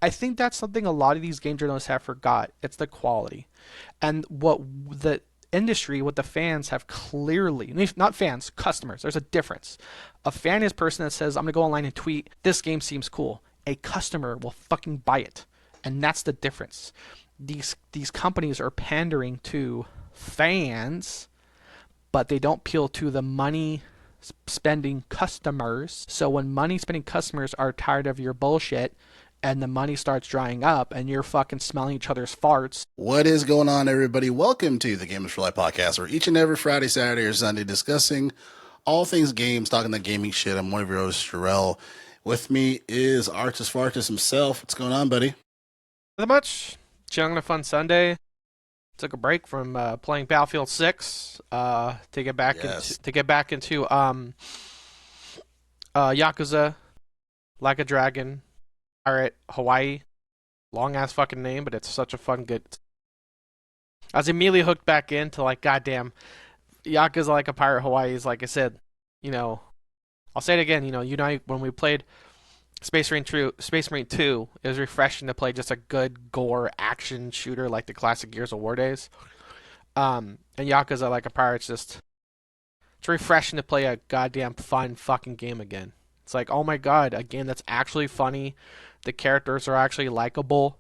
I think that's something a lot of these game journalists have forgot. It's the quality. And what the industry, what the fans have clearly, not fans, customers, there's a difference. A fan is a person that says, I'm going to go online and tweet, this game seems cool. A customer will fucking buy it. And that's the difference. These companies are pandering to fans, but they don't appeal to the money spending customers. So when money spending customers are tired of your bullshit and the money starts drying up and you're fucking smelling each other's farts. What is going on, everybody? Welcome to the Gamers for Life podcast, where each and every Friday, Saturday, or Sunday discussing all things games, talking that gaming shit. I'm one of your hosts, Sherelle. With me is Artis Fartis himself. What's going on, buddy? Not much. Chilling on a fun Sunday. Took a break from playing Battlefield 6 to get back Yes. into Yakuza, Like a Dragon, Pirate Hawaii. Long ass fucking name, but it's such a fun good. I was immediately hooked back into like goddamn Yakuza Like a Pirate Hawaii is like I said, you know, I'll say it again, when we played Space Marine 2, it was refreshing to play just a good gore action shooter like the classic Gears of War days. And Yakuza Like a Pirate's just it's refreshing to play a goddamn fun fucking game again. It's like, oh my god, a game that's actually funny. The characters are actually likable.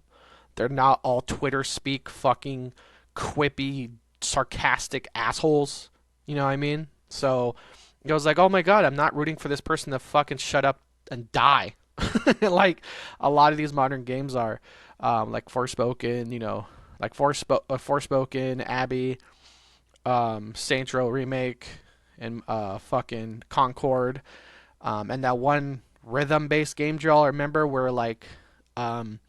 They're not all Twitter speak fucking quippy, sarcastic assholes. You know what I mean? So it was like, oh my god, I'm not rooting for this person to fucking shut up and die. Like a lot of these modern games are, like Forspoken, like Forspoken, Abby, Saints Row remake, and fucking Concord, and that one rhythm-based game y'all remember where like um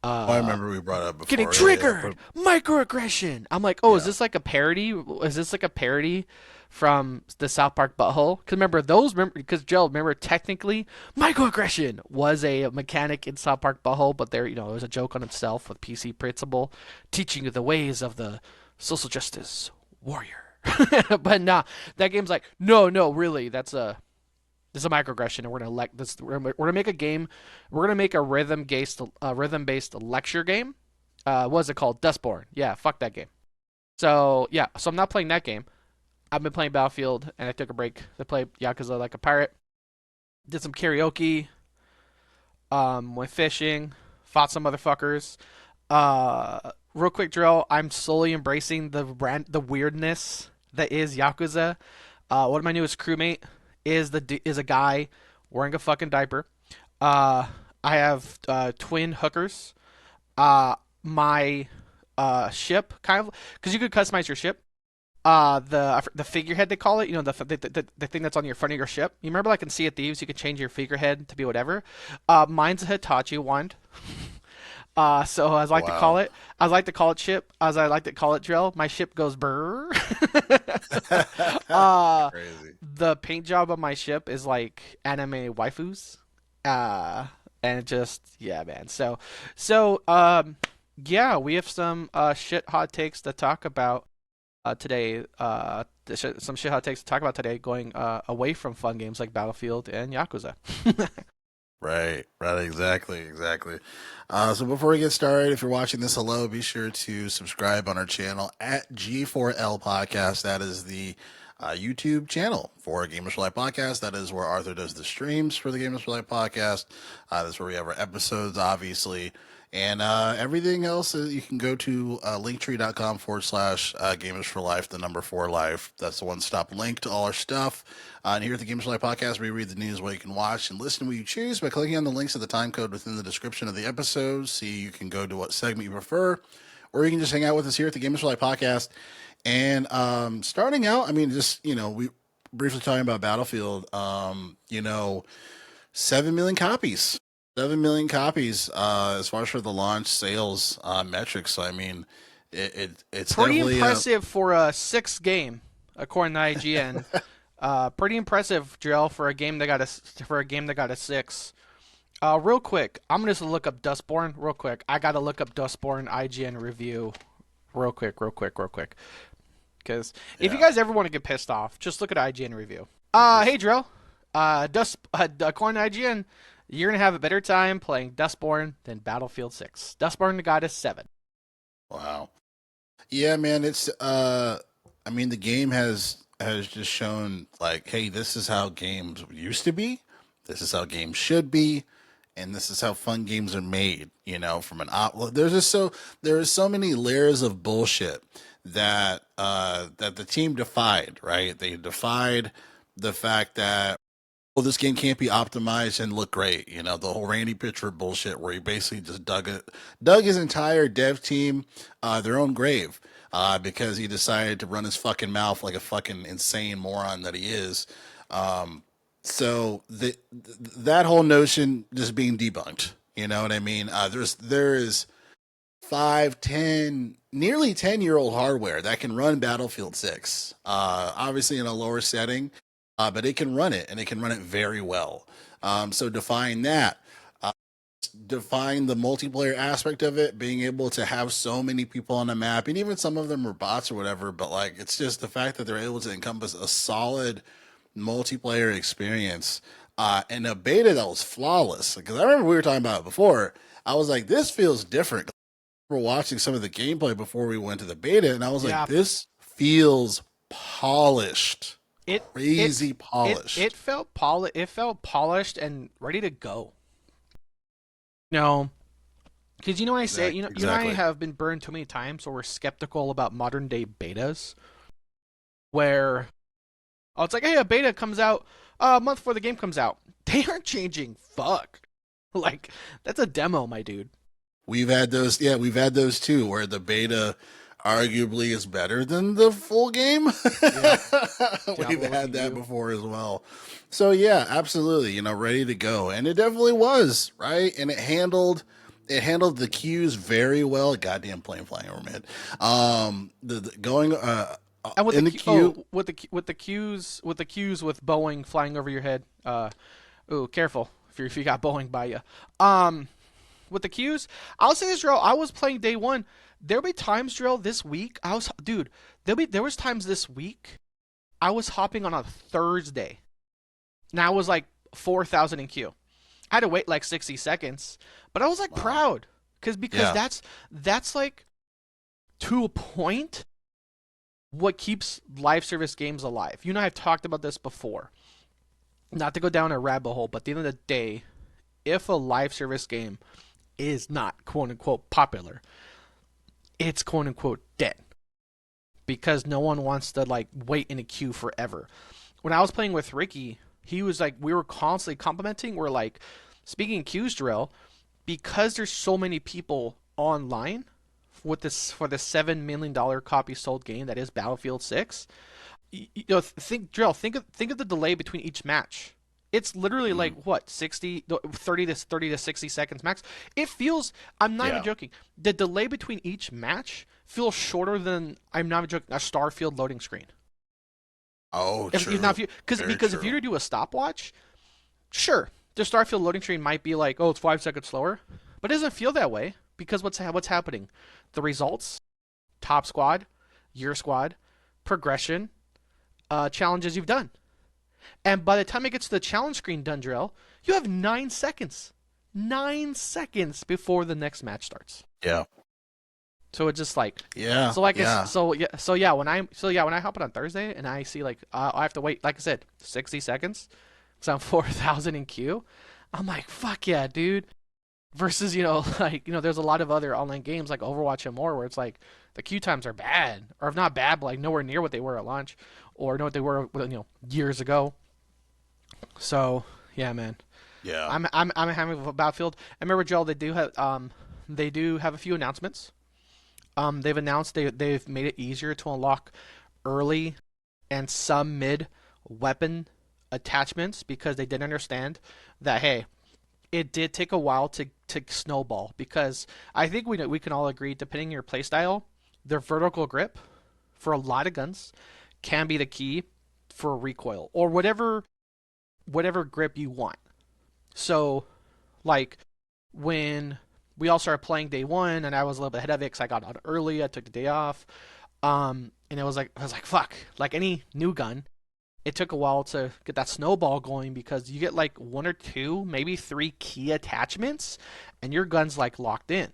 Oh, I uh remember we brought it up getting before. Yeah. triggered microaggression. I'm like, oh, is Yeah. this like a parody? Is this like a parody from the South Park Butthole? Because remember those, remember because Joe, remember technically microaggression was a mechanic in South Park Butthole, but there, it was a joke on himself with PC Principal teaching you the ways of the social justice warrior. But nah, that game's like, no, no, really, this is a microaggression, and we're gonna elect this. We're gonna make a game. We're gonna make a rhythm based lecture game. What is it called? Dustborn. Yeah, fuck that game. So yeah, so I'm not playing that game. I've been playing Battlefield, and I took a break to play Yakuza Like a Pirate. Did some karaoke. Went fishing. Fought some motherfuckers. Real quick drill. I'm slowly embracing the weirdness that is Yakuza. One of my newest crewmate is a guy wearing a fucking diaper. I have twin hookers. My ship kind of because you could customize your ship. The figurehead they call it, the thing that's on your front of your ship. You remember like in Sea of Thieves, you could change your figurehead to be whatever. Mine's a Hitachi wand. So as I like to call Wow. it, as I like to call it ship, as I like to call it drill, my ship goes brrr. uh, Crazy. the paint job of my ship is like anime waifus. Uh, and it just, yeah, man. So, yeah, we have some shit hot takes to talk about today. Some shit hot takes to talk about today, going away from fun games like Battlefield and Yakuza. Right, exactly. So before we get started, if you're watching this, hello, be sure to subscribe on our channel at G4L Podcast. That is the YouTube channel for Gamers for Life Podcast. That is where Arthur does the streams for the Gamers for Life Podcast. That's where we have our episodes, obviously. And everything else, you can go to linktree.com/, Gamers for Life, the number 4 life. That's the one stop link to all our stuff. And here at the Gamers for Life podcast, we read the news where you can watch and listen when you choose by clicking on the links at the time code within the description of the episode. See, you can go to what segment you prefer, or you can just hang out with us here at the Gamers for Life podcast. And starting out, I mean, just, we briefly talking about Battlefield, 7 million copies. 7 million copies as far as for the launch sales metrics. So, I mean, it's Pretty definitely impressive for a sixth game, according to IGN. Pretty impressive, Drill, for a game that got a six. Real quick, I'm gonna just look up Dustborn real quick. I gotta look up Dustborn IGN review real quick. Because if you yeah. guys ever want to get pissed off, just look at IGN review. Hey Drill. According to IGN, You're gonna have a better time playing Dustborn than Battlefield 6. Dustborn got a 7. Wow. Yeah, man, it's I mean the game has just shown like, hey, this is how games used to be. This is how games should be, and this is how fun games are made, from an there is so many layers of bullshit that the team defied, right? They defied the fact that, well, this game can't be optimized and look great. The whole Randy Pitchford bullshit where he basically just dug his entire dev team their own grave because he decided to run his fucking mouth like a fucking insane moron that he is. So that whole notion just being debunked. You know what I mean? There is 5, 10, nearly 10-year-old hardware that can run Battlefield 6. Obviously in a lower setting, but it can run it, and it can run it very well. So define that. Define the multiplayer aspect of it, being able to have so many people on the map, and even some of them are bots or whatever, but like it's just the fact that they're able to encompass a solid multiplayer experience and a beta that was flawless. Because I remember we were talking about it before. I was like, this feels different. We were watching some of the gameplay before we went to the beta, and I was like, Yeah, this feels polished. it Crazy polished. it felt polished and ready to go. No, because I say I Exactly. have been burned too many times, or we're skeptical about modern day betas, where it's like, hey, a beta comes out a month before the game comes out. They aren't changing. Fuck, like that's a demo, my dude. We've had those, yeah, we've had those too, where the beta arguably is better than the full game. Yep, We've Diablo, look had at that you. before as well. So yeah, absolutely, ready to go. And it definitely was, right? And it handled the cues very well. Goddamn plane flying over mid. The going And with the in the queue. with the cues with Boeing flying over your head. Ooh, careful if you got Boeing by you. With the queues, I'll say this, Drill. I was playing day one. There'll be times, Drill, this week. Dude. There was times this week. I was hopping on a Thursday, and I was like 4,000 in queue. I had to wait like 60 seconds, but I was like Wow. proud because Yeah. that's like to a point what keeps live service games alive. I've talked about this before. Not to go down a rabbit hole, but at the end of the day, if a live service game is not quote unquote popular, it's quote unquote dead because no one wants to like wait in a queue forever. When I was playing with Ricky, he was like, we were constantly complimenting. We're like, speaking queues, Drill, because there's so many people online with this for the $7 million copy sold game that is Battlefield 6. Think, Drill, think of the delay between each match. It's literally like Mhm. what, 60, 30 to 60 seconds max. It feels, I'm not even Yeah. joking. The delay between each match feels shorter than, I'm not even joking, a Starfield loading screen. Oh, If true. you Very because if you true. were to do a stopwatch, sure, the Starfield loading screen might be like, oh, it's 5 seconds slower, but it doesn't feel that way because what's happening? The results, top squad, your squad, progression, challenges you've done. And by the time it gets to the challenge screen, Dundrell, you have 9 seconds. 9 seconds before the next match starts. Yeah. So it's just like, Yeah. so like it's Yeah. when I hop on Thursday and I see like I have to wait, like I said, 60 seconds because I'm 4,000 in queue. I'm like, fuck yeah, dude. Versus like there's a lot of other online games like Overwatch and more where it's like the queue times are bad, or if not bad, but like nowhere near what they were at launch, or know what they were years ago. So yeah, man, Yeah. I'm happy with Battlefield. And remember, Joel, they do have a few announcements. They've announced they've made it easier to unlock early and some mid weapon attachments because they did understand that, hey, it did take a while to snowball, because I think we can all agree, depending on your playstyle, their vertical grip for a lot of guns can be the key for recoil or whatever grip you want. So, like, when we all started playing day one, and I was a little bit ahead of it because I got out early. I took the day off, and I was like, fuck. Like any new gun, it took a while to get that snowball going because you get like one or two, maybe three key attachments, and your gun's like locked in.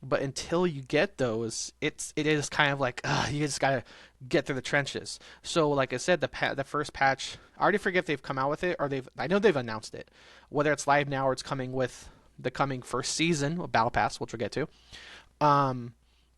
But until you get those, it is kind of like you just gotta get through the trenches. So like I said, the first patch, I already forget if they've come out with it or I know they've announced it, whether it's live now or it's coming with the coming first season of Battle Pass, which we'll get to. Um,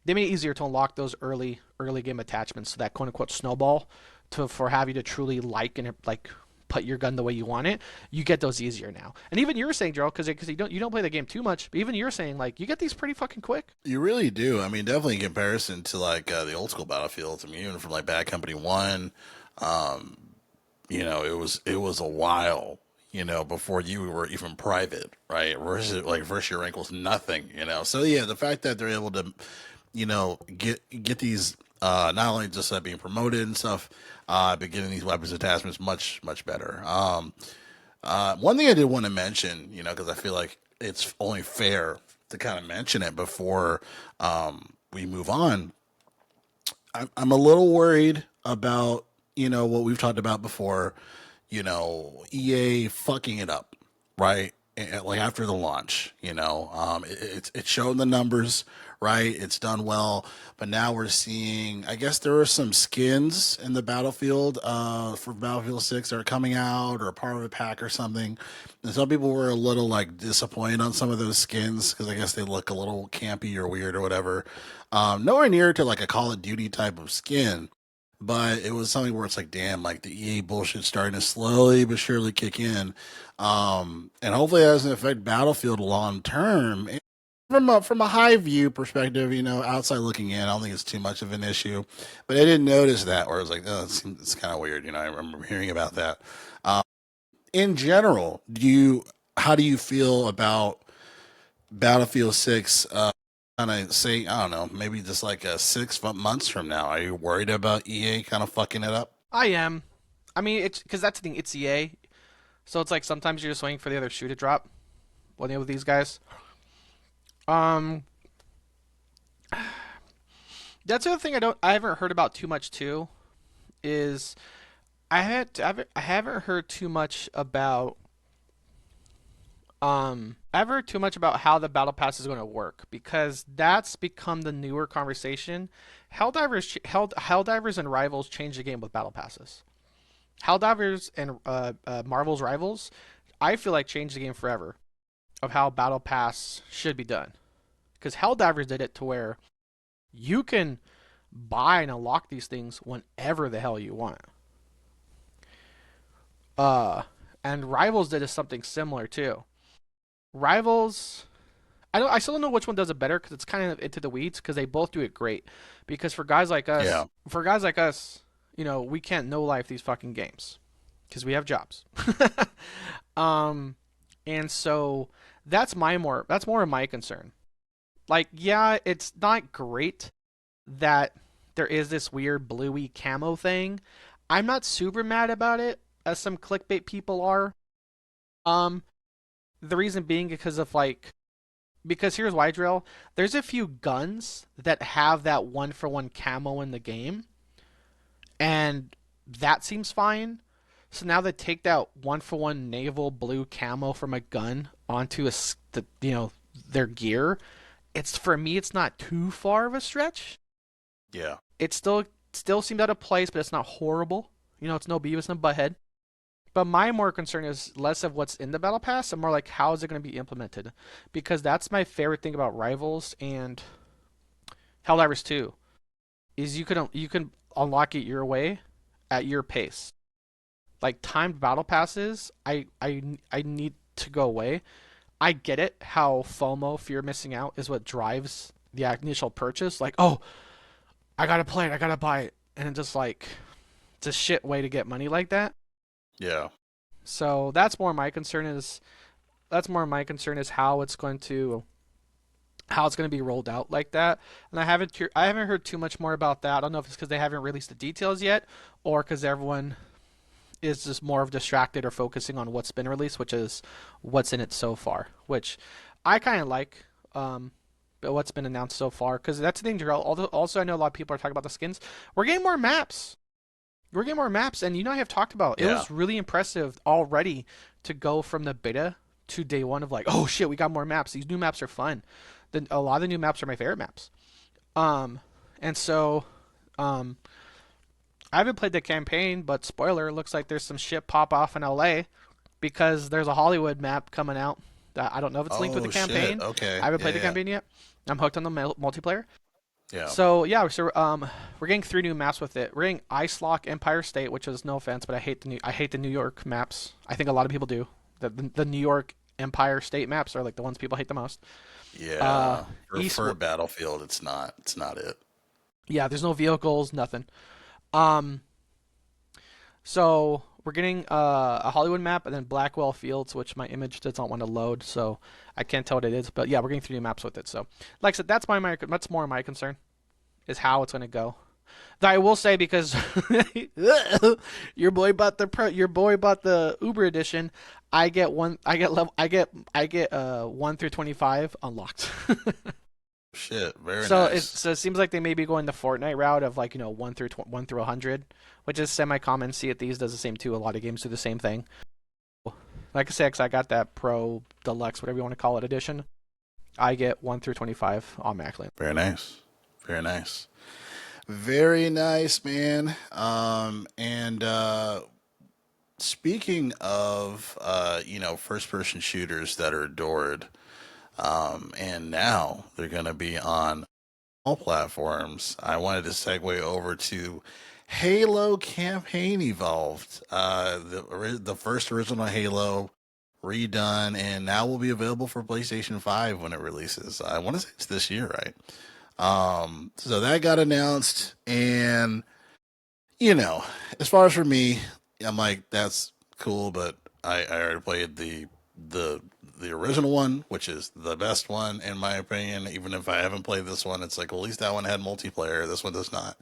they made it easier to unlock those early game attachments, so that quote unquote snowball to for have you to truly like and like put your gun the way you want it. You get those easier now. And even you're saying, Gerald, because you don't play the game too much, but even you're saying like you get these pretty fucking quick. You really do. I mean, definitely in comparison to like the old school Battlefields. I mean, even from like Bad Company One, um, it was a while, before you were even private, right? Versus like first year rank was nothing, So yeah, the fact that they're able to, get these not only just being promoted and stuff, but getting these weapons attachments much better. One thing I did want to mention, because I feel like it's only fair to kind of mention it before we move on. I'm a little worried about, what we've talked about before, EA fucking it up, right? Like after the launch, it's shown the numbers, right? It's done well, but now we're seeing. I guess there are some skins in the Battlefield, for Battlefield 6 that are coming out or part of a pack or something, and some people were a little like disappointed on some of those skins because I guess they look a little campy or weird or whatever. Nowhere near to like a Call of Duty type of skin, but it was something where it's like, damn, like the EA bullshit starting to slowly but surely kick in, and hopefully it doesn't affect Battlefield long term. From a high view perspective, outside looking in, I don't think it's too much of an issue. But I didn't notice that, where I was like, oh, it's kind of weird. I remember hearing about that. Um, in general, how do you feel about Battlefield 6? Kind of say, I don't know, maybe just like 6 months from now. Are you worried about EA kind of fucking it up? I am. I mean, it's because that's the thing. It's EA, so it's like sometimes you're just waiting for the other shoe to drop. When you with these guys, um, that's the other thing I haven't heard about too much too. Is I haven't heard too much about I haven't heard too much about how the battle pass is going to work because that's become the newer conversation. Helldivers and Rivals changed the game with battle passes. Helldivers and Marvel's Rivals, I feel like changed the game forever of how battle pass should be done. Because Helldivers did it to where you can buy and unlock these things whenever the hell you want. Uh, and Rivals did something similar too. Rivals, I still don't know which one does it better because it's kind of into the weeds because they both do it great. Because Yeah, for guys like us, we can't no life these fucking games because we have jobs. um, and so that's more of my concern. Like, yeah, it's not great that there is this weird bluey camo thing. I'm not super mad about it, as some clickbait people are. Um, the reason being because here's why, drill. There's a few guns that have that one for one camo in the game, and that seems fine. So now they take that one for one naval blue camo from a gun onto their gear. It's for me, it's not too far of a stretch. yeah, It still seemed out of place, but it's not horrible. It's no Beavis and Butthead. But my more concern is less of what's in the battle pass and more like how is it going to be implemented, because that's my favorite thing about Rivals and Helldivers 2 is you can unlock it your way at your pace. Like timed battle passes, I need to go away. I get it how FOMO, fear of missing out, is what drives the initial purchase. Like, oh, I gotta play it, I gotta buy it, and just like it's a shit way to get money like that. yeah. So that's more my concern is how it's going to be rolled out like that. And I haven't heard too much more about that. I don't know if it's because they haven't released the details yet, or because everyone is just more of distracted or focusing on what's been released, which is what's in it so far, which I kind of like. But what's been announced so far, because that's the thing, Jarrell. Also, I know a lot of people are talking about the skins. We're getting more maps. we're getting more maps, and I have talked about it Yeah. was really impressive already to go from the beta to day one of like, oh shit, we got more maps. These new maps are fun. A lot of the new maps are my favorite maps. Um, and so um, I haven't played the campaign, but spoiler, it looks like there's some shit pop off in LA because there's a Hollywood map coming out. That I don't know if it's linked with the Oh shit. campaign. Okay. I haven't Yeah. played the Yeah. campaign yet. I'm hooked on the multiplayer. Yeah. So yeah, we're getting 3 new maps with it. We're getting Ice Lock Empire State, which is no offense, but I hate the New York maps. I think a lot of people do. The New York Empire State maps are like the ones people hate the most. Uh, Yeah. East, For Battlefield, it's not. It's not it. yeah, there's no vehicles, nothing. Um, so we're getting a Hollywood map and then Blackwell Fields, which my image does not want to load, so I can't tell what it is. But yeah, we're getting 3 new maps with it. So, like I said, that's more my concern is how it's gonna go. Though I will say because your boy bought the Uber edition, I get 1 through 25 unlocked. Shit. Very So nice. it seems like they may be going the Fortnite route of like 1 through 100, which is semi common. See it these does the same too. A lot of games do the same thing. Like I said, 'cause I got that Pro Deluxe, whatever you want to call it, edition. I get 1 through 25 automatically. Very nice. Very nice. Very nice, man. And speaking of first person shooters that are adored, and now they're gonna be on all platforms. I wanted to segue over to Halo Campaign Evolved, the first original Halo redone, and now will be available for PlayStation 5 when it releases. I want to say it's this year, right? So that got announced, and you know, as far as for me, I'm like, that's cool, but I already played the the original one, which is the best one in my opinion. Even if I haven't played this one, it's like, well, at least that one had multiplayer. This one does not.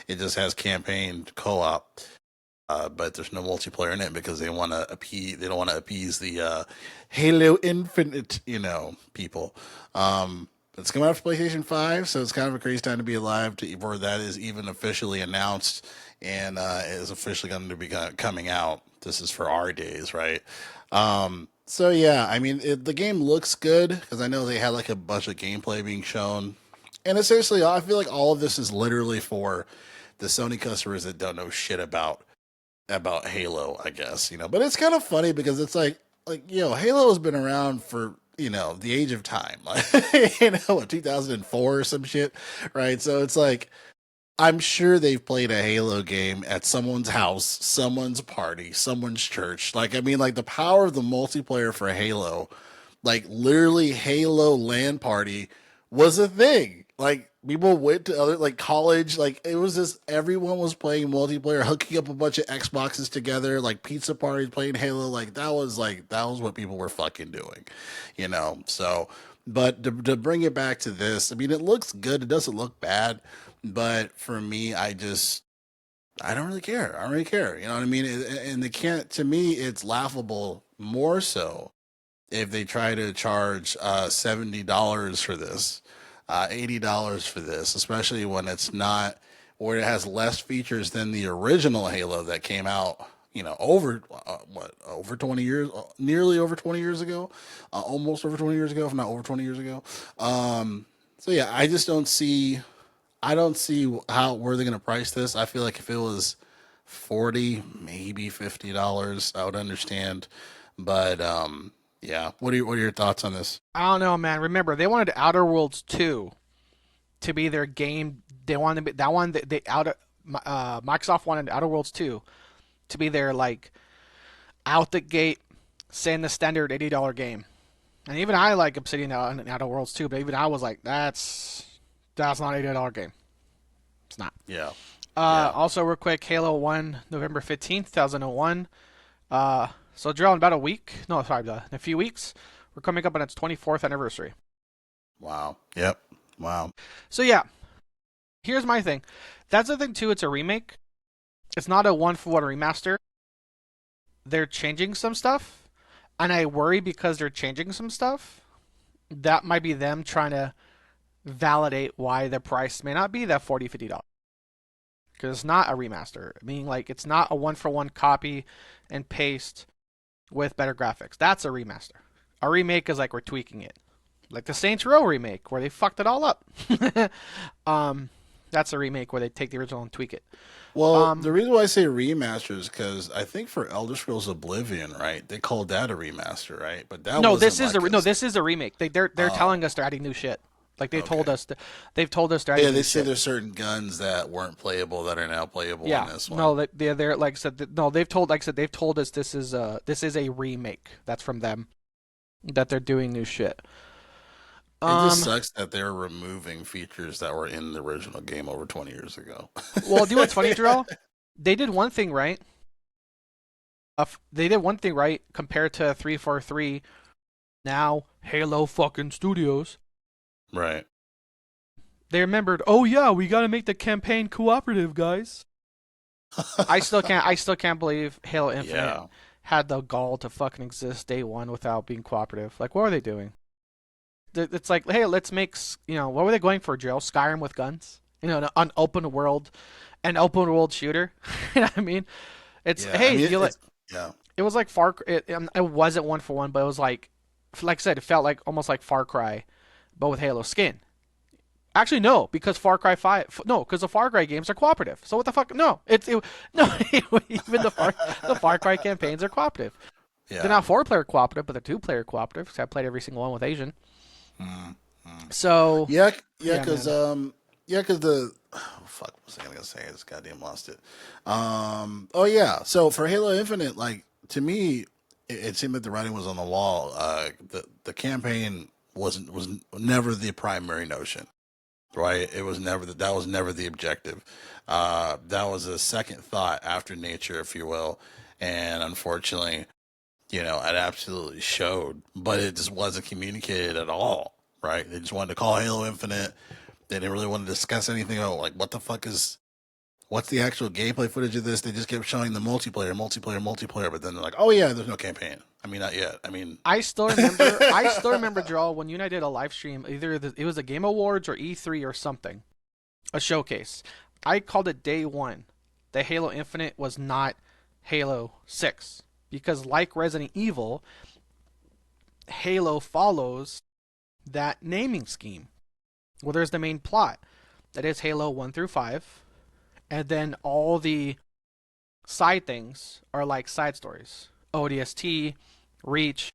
It just has campaign co-op, but there's no multiplayer in it because they want to appease. They don't want to appease the Halo Infinite, people. It's coming out for PlayStation 5, so it's kind of a crazy time to be alive where that is even officially announced and is officially going to be coming out. This is for our days, right? So yeah, I mean, the game looks good because I know they had like a bunch of gameplay being shown, and essentially, I feel like all of this is literally for the Sony customers that don't know shit about Halo, I guess, But it's kind of funny because it's like Halo has been around for the age of time, like 2004 or some shit, right? So it's like I'm sure they've played a Halo game at someone's house, someone's party, someone's church. Like I mean, like the power of the multiplayer for Halo, like literally Halo LAN party was a thing. Like people went to other like college, like it was just everyone was playing multiplayer, hooking up a bunch of Xboxes together, like pizza parties playing Halo. Like that was what people were fucking doing. So, but to bring it back to this, I mean, it looks good. It doesn't look bad, but for me, I don't really care. I don't really care. You know what I mean? And they can't. To me, it's laughable more so if they try to charge $70 for this, $80 for this, especially when it's not, or it has less features than the original Halo that came out, over over 20 years, nearly over 20 years ago, almost over 20 years ago, if not over 20 years ago. So yeah, I don't see how where they're gonna price this. I feel like if it was 40, maybe $50, I would understand. But yeah. What are your thoughts on this? I don't know, man. Remember, they wanted Outer Worlds 2 to be their game. They wanted to be, that one. They outer Microsoft wanted Outer Worlds 2 to be their like out the gate, saying the standard $80 game. And even I like Obsidian and Outer Worlds 2, but even I was like, that's not an $80 game. It's not. Yeah. Yeah. Also, real quick, Halo 1, November 15th, 2001. So, Drill, in about a week, no, sorry, in a few weeks, we're coming up on its 24th anniversary. Wow. Yep. Wow. So, yeah, here's my thing. That's the thing, too. It's a remake. It's not a one-for-one remaster. They're changing some stuff, and I worry because they're changing some stuff. That might be them trying to validate why the price may not be that $40, $50. because it's not a remaster. Meaning like it's not a one for one copy and paste with better graphics. That's a remaster. A remake is like we're tweaking it, like the Saints Row remake where they fucked it all up. um, that's a remake where they take the original and tweak it. Well, the Um, reason why I say remaster is because I think for Elder Scrolls Oblivion, right, they called that a remaster, right? But that no, wasn't like a. this is a remake. They're Oh, telling us they're adding new shit. Like they told okay. us, they've told us they're Yeah, adding they new say shit. there's certain guns that weren't playable that are now playable in Yeah, this one. no, they're like I said, no, they've told like I said they've told us this is a remake. That's from them that they're doing new shit. It just Um, sucks that they're removing features that were in the original game over 20 years ago. well, do you know what's funny, Jarrell? They did one thing right. They did one thing right compared to 343. Now Halo fucking Studios. Right. They remembered. Oh yeah, we got to make the campaign cooperative, guys. I still can't believe Halo Infinite Yeah. had the gall to fucking exist day one without being cooperative. Like, what are they doing? It's like, hey, let's make, what were they going for, Joe? Skyrim with guns? An an open world shooter. You know what I mean? It's, Yeah. I hey, mean, you like, it's, yeah. it was like it wasn't one for one, but it was like I said, it felt like almost like Far Cry, but with Halo skin. Actually, no, because Far Cry 5, no, because the Far Cry games are cooperative. So what the fuck? No, no, even the Far Cry campaigns are cooperative. They're Yeah. not four-player cooperative, but they're two-player cooperative. So I played every single one with Asian. Mm, mm. So Yeah. Yeah. yeah, Because, man. yeah, because oh, fuck, what was I going to say? I just goddamn lost it. Oh, yeah. So for Halo Infinite, like, to me, it seemed that the writing was on the wall. The campaign was never the primary notion. Right? It was never that was never the objective. That was a second thought after nature, if you will. And unfortunately, it absolutely showed, but it just wasn't communicated at all. Right? They just wanted to call Halo Infinite. They didn't really want to discuss anything about like what the fuck is what's the actual gameplay footage of this. They just kept showing the multiplayer, but then they're like, oh yeah, there's no campaign. I mean, not yet. I mean, I still remember, Joel, when you and I did a live stream. It was a Game Awards or E3 or something, a showcase. I called it day one. The Halo Infinite was not Halo 6 because, like Resident Evil, Halo follows that naming scheme. Well, there's the main plot that is Halo 1 through 5, and then all the side things are like side stories. ODST, Reach,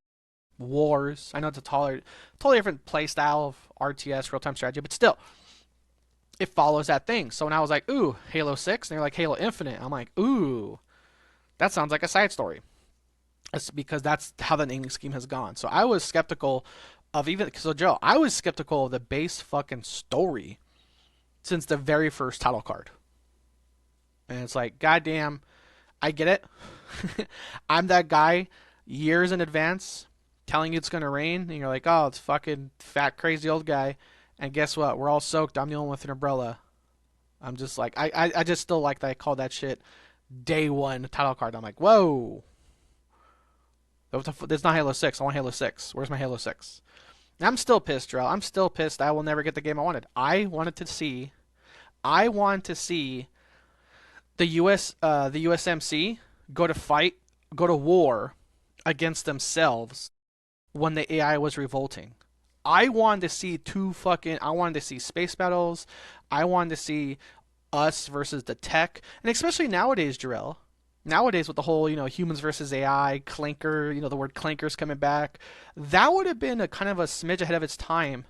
Wars. I know it's a totally different play style of RTS, real time strategy, but still, it follows that thing. So when I was like, ooh, Halo 6, and they're like Halo Infinite, I'm like, ooh, that sounds like a side story. It's because that's how the naming scheme has gone. So I was skeptical of Joe, I was skeptical of the base fucking story since the very first title card. And it's like, goddamn, I get it. I'm that guy years in advance telling you it's gonna rain, and you're like, oh, it's fucking fat, crazy old guy. And guess what? We're all soaked. I'm the only one with an umbrella. I'm just like, I just still like that I call that shit day one title card. I'm like, whoa. There's not Halo 6. I want Halo 6. Where's my Halo 6? And I'm still pissed, Drell. I'm still pissed I will never get the game I wanted. I want to see the USMC go to war against themselves when the AI was revolting. I wanted to see space battles. I wanted to see us versus the tech, and especially nowadays, Jarrell. Nowadays, with the whole humans versus AI, clanker, the word clankers coming back, that would have been a kind of a smidge ahead of its time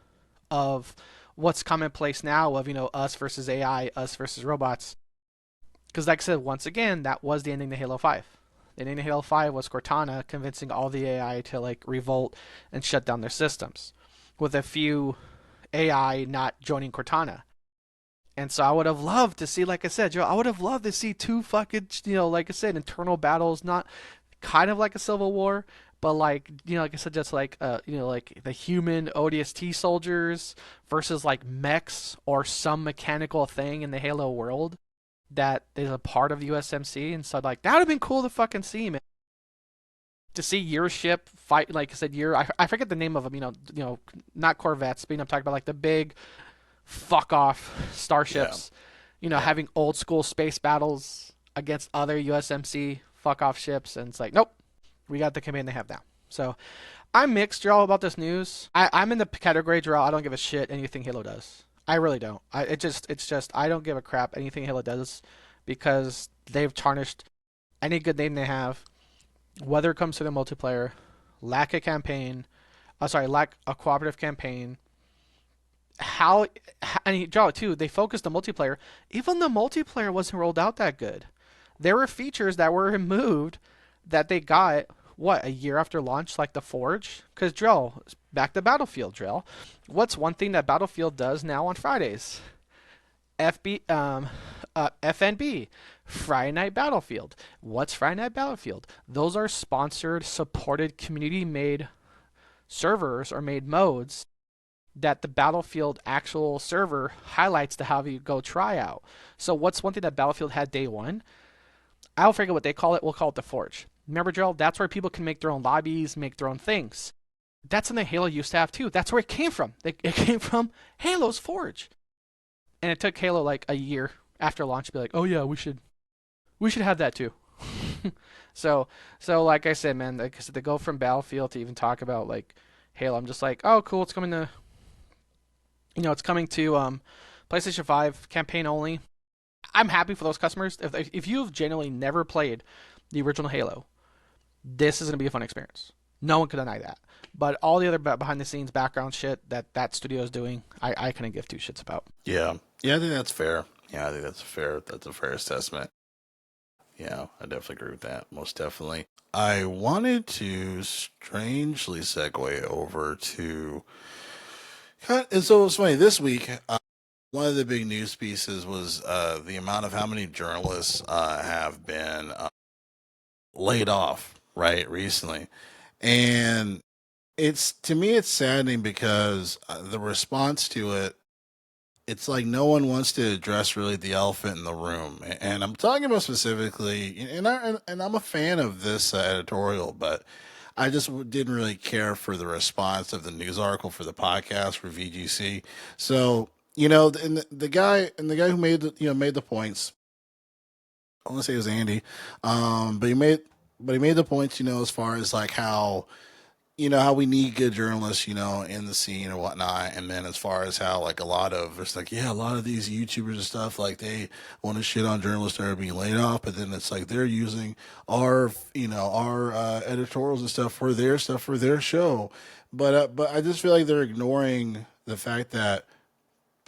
of what's commonplace now of us versus AI, us versus robots. Because like I said, once again, that was the ending to Halo 5. The ending to Halo 5 was Cortana convincing all the AI to like revolt and shut down their systems, with a few AI not joining Cortana. And so I would have loved to see, like I said, Joe, I would have loved to see two fucking, like I said, internal battles, not kind of like a civil war, but like, like I said, just like, like the human ODST soldiers versus like mechs or some mechanical thing in the Halo world that is a part of the USMC. And so like, that would have been cool to fucking see, man. To see your ship fight, like I said, I forget the name of them, not Corvettes, but I'm talking about like the big fuck off yeah. starships, Yeah. having old school space battles against other USMC fuck off ships, and it's like, nope, we got the command they have now. So I'm mixed, Jarl, about this news. I'm in the category, Jarl. I don't give a shit anything Halo does. I really don't. It's just I don't give a crap anything Halo does because they've tarnished any good name they have, whether it comes to the multiplayer, lack a campaign, lack a cooperative campaign. How and Jarl too, they focused the multiplayer. Even the multiplayer wasn't rolled out that good. There were features that were removed that they got what a year after launch, like the Forge. Because Drill, back to Battlefield, Drill. What's one thing that Battlefield does now on Fridays? FNB, Friday Night Battlefield. What's Friday Night Battlefield? Those are sponsored, supported, community-made servers or made modes that the Battlefield actual server highlights to have you go try out. So what's one thing that Battlefield had day one? I'll forget what they call it. We'll call it the Forge. Remember, Joel? That's where people can make their own lobbies, make their own things. That's something Halo used to have too. That's where it came from. It came from Halo's Forge, and it took Halo like a year after launch to be like, oh yeah, we should have that too. so like I said, man, like I said, to go from Battlefield to even talk about like Halo, I'm just like, oh cool, it's coming to PlayStation 5 campaign only. I'm happy for those customers. If you've genuinely never played the original Halo, this is going to be a fun experience. No one can deny that. But all the other behind the scenes background shit that studio is doing, I couldn't give two shits about. Yeah. Yeah, I think that's fair. Yeah, I think that's a fair assessment. Yeah, I definitely agree with that. Most definitely. I wanted to strangely segue over to and so it's funny this week. One of the big news pieces was the amount of how many journalists have been laid off, right, recently. And it's to me, it's saddening because the response to it, it's like no one wants to address really the elephant in the room. And I'm talking about specifically, and I'm a fan of this editorial, but I just didn't really care for the response of the news article for the podcast for VGC. So and the guy who made the points. I want to say it was Andy, but he made the points. As far as like how we need good journalists, in the scene or whatnot. And then as far as how like a lot of it's like, yeah, a lot of these YouTubers and stuff, like they want to shit on journalists that are being laid off, but then it's like they're using our editorials and stuff for their show. But I just feel like they're ignoring the fact that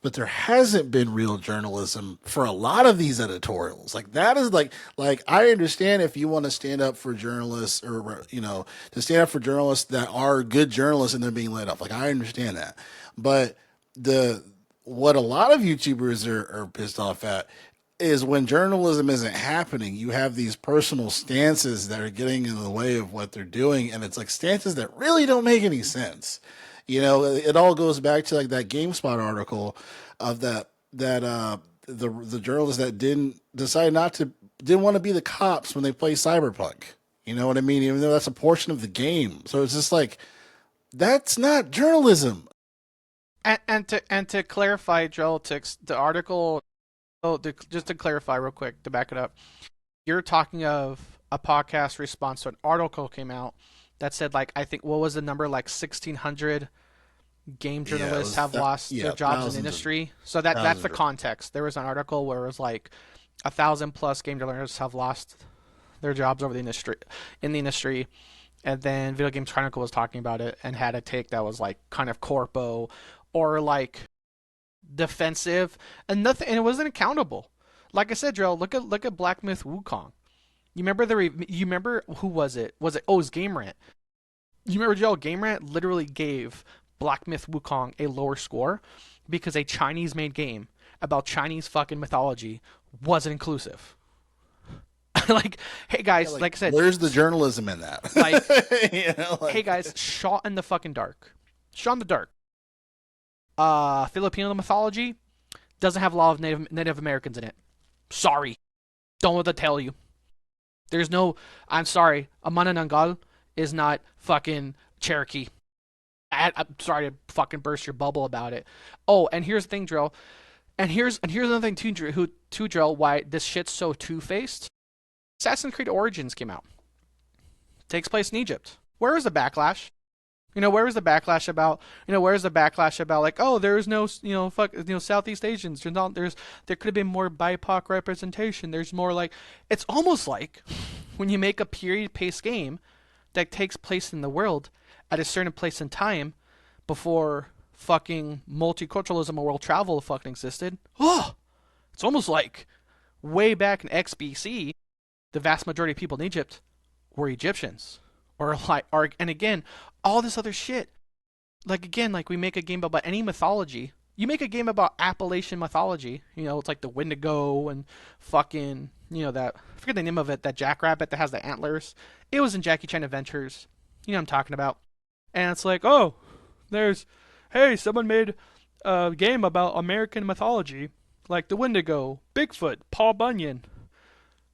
but there hasn't been real journalism for a lot of these editorials. Like that is like I understand if you want to stand up for journalists or to stand up for journalists that are good journalists and they're being laid off. Like I understand that, but the what a lot of YouTubers are pissed off at is when journalism isn't happening, you have these personal stances that are getting in the way of what they're doing, and it's like stances that really don't make any sense. It all goes back to like that GameSpot article of the journalists that didn't want to be the cops when they play Cyberpunk. You know what I mean? Even though that's a portion of the game, so it's just like that's not journalism. And to clarify, Joel, the article. Oh, just to clarify real quick to back it up, you're talking of a podcast response to an article came out that said like I think what was the number like 1,600 game Yeah, it journalists was have lost their jobs in the thousands of industry. So that's thousands the of context. There was an article where it was like 1,000 plus game journalists have lost their jobs over the industry in the industry. And then Video Games Chronicle was talking about it and had a take that was like kind of corpo or like defensive and nothing, and it wasn't accountable. Like I said, Joe, look at Black Myth Wukong. You remember who was it? Oh, it was Game Rant. You remember Joe? Game Rant literally gave Black Myth Wukong a lower score because a Chinese made game about Chinese fucking mythology wasn't inclusive. Like, hey yeah, guys, like like I said, where's the journalism in that? like, hey Like guys, shot in the fucking dark. Shot in the dark. Filipino mythology doesn't have a lot of Native Americans in it. Sorry. Don't know what to tell you. There's no. I'm sorry. Amana Nangal is not fucking Cherokee. I'm sorry to fucking burst your bubble about it. Oh, and here's the thing, Drill. And here's another thing too, Drill, why this shit's so two-faced. Assassin's Creed Origins came out. Takes place in Egypt. Where is the backlash? Where was the backlash about? Where's the backlash about like, oh, there's no, Southeast Asians. There could have been more BIPOC representation. There's more like, it's almost like when you make a period-paced game that takes place in the world at a certain place in time before fucking multiculturalism or world travel fucking existed. Oh, it's almost like way back in XBC, the vast majority of people in Egypt were Egyptians, and again, all this other shit. Like again, like we make a game about any mythology. You make a game about Appalachian mythology. It's like the Wendigo and fucking that I forget the name of it. That jackrabbit that has the antlers. It was in Jackie Chan Adventures. You know what I'm talking about. And it's like, oh, hey, someone made a game about American mythology, like the Wendigo, Bigfoot, Paul Bunyan.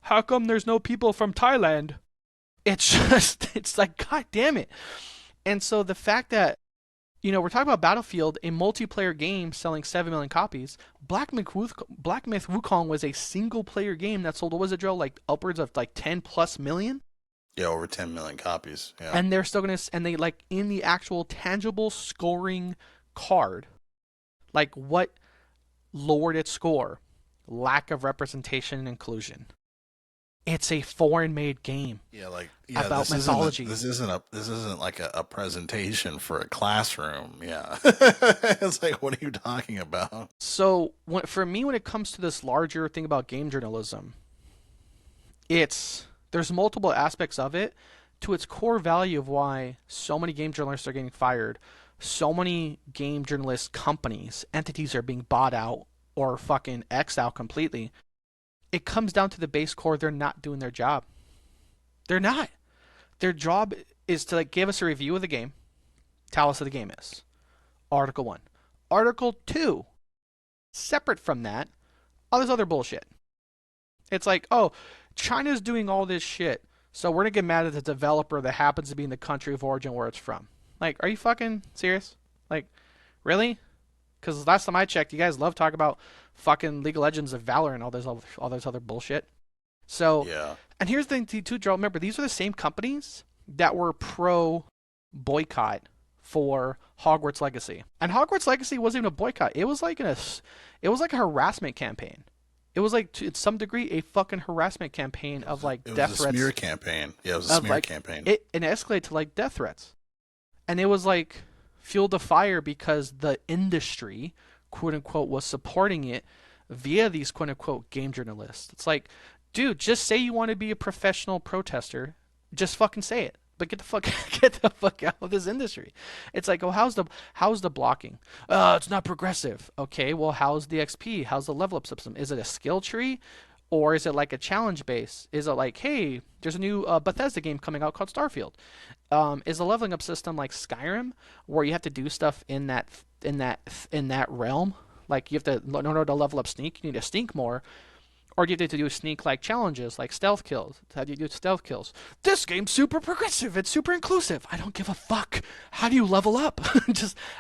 How come there's no people from Thailand? It's like, god damn it. And so the fact that, we're talking about Battlefield, a multiplayer game selling 7 million copies. Black Myth Wukong was a single player game that sold, what was it, Joe? Like upwards of like 10 plus million? Yeah, over 10 million copies. Yeah. And they're still and they like in the actual tangible scoring card, like what lowered its score? Lack of representation and inclusion. It's a foreign-made game. Yeah, about mythology. This isn't like a presentation for a classroom. Yeah, it's like, what are you talking about? So for me, when it comes to this larger thing about game journalism, there's multiple aspects of it. To its core value of why so many game journalists are getting fired, so many game journalist companies, entities are being bought out or fucking X'd out completely. It comes down to the base core. They're not doing their job. They're not. Their job is to like give us a review of the game, tell us what the game is. Article 1. Article 2. Separate from that, all this other bullshit. It's like, oh, China's doing all this shit, so we're gonna get mad at the developer that happens to be in the country of origin where it's from. Like, are you fucking serious? Like, really? Because last time I checked, you guys love talking about fucking League of Legends of Valor and all this other bullshit. So, yeah. And here's the thing too, Joe. Remember, these are the same companies that were pro boycott for Hogwarts Legacy, and Hogwarts Legacy wasn't even a boycott. It was like it was like a harassment campaign. It was like to some degree a fucking harassment campaign of like death threats. It was a smear campaign. Yeah, it was a smear campaign. It escalated to like death threats, and it was like fueled the fire because the industry, quote unquote, was supporting it via these quote unquote game journalists. It's like, dude, just say you want to be a professional protester. Just fucking say it. But get the fuck out of this industry. It's like, oh, how's the blocking? It's not progressive. Okay, well, how's the XP? How's the level up system? Is it a skill tree? Or is it like a challenge base? Is it like, hey, there's a new Bethesda game coming out called Starfield? Is the leveling up system like Skyrim, where you have to do stuff in that realm? Like you have to, in order to level up sneak, you need to sneak more, or do you have to do sneak like challenges, like stealth kills? How do you do stealth kills? This game's super progressive. It's super inclusive. I don't give a fuck. How do you level up?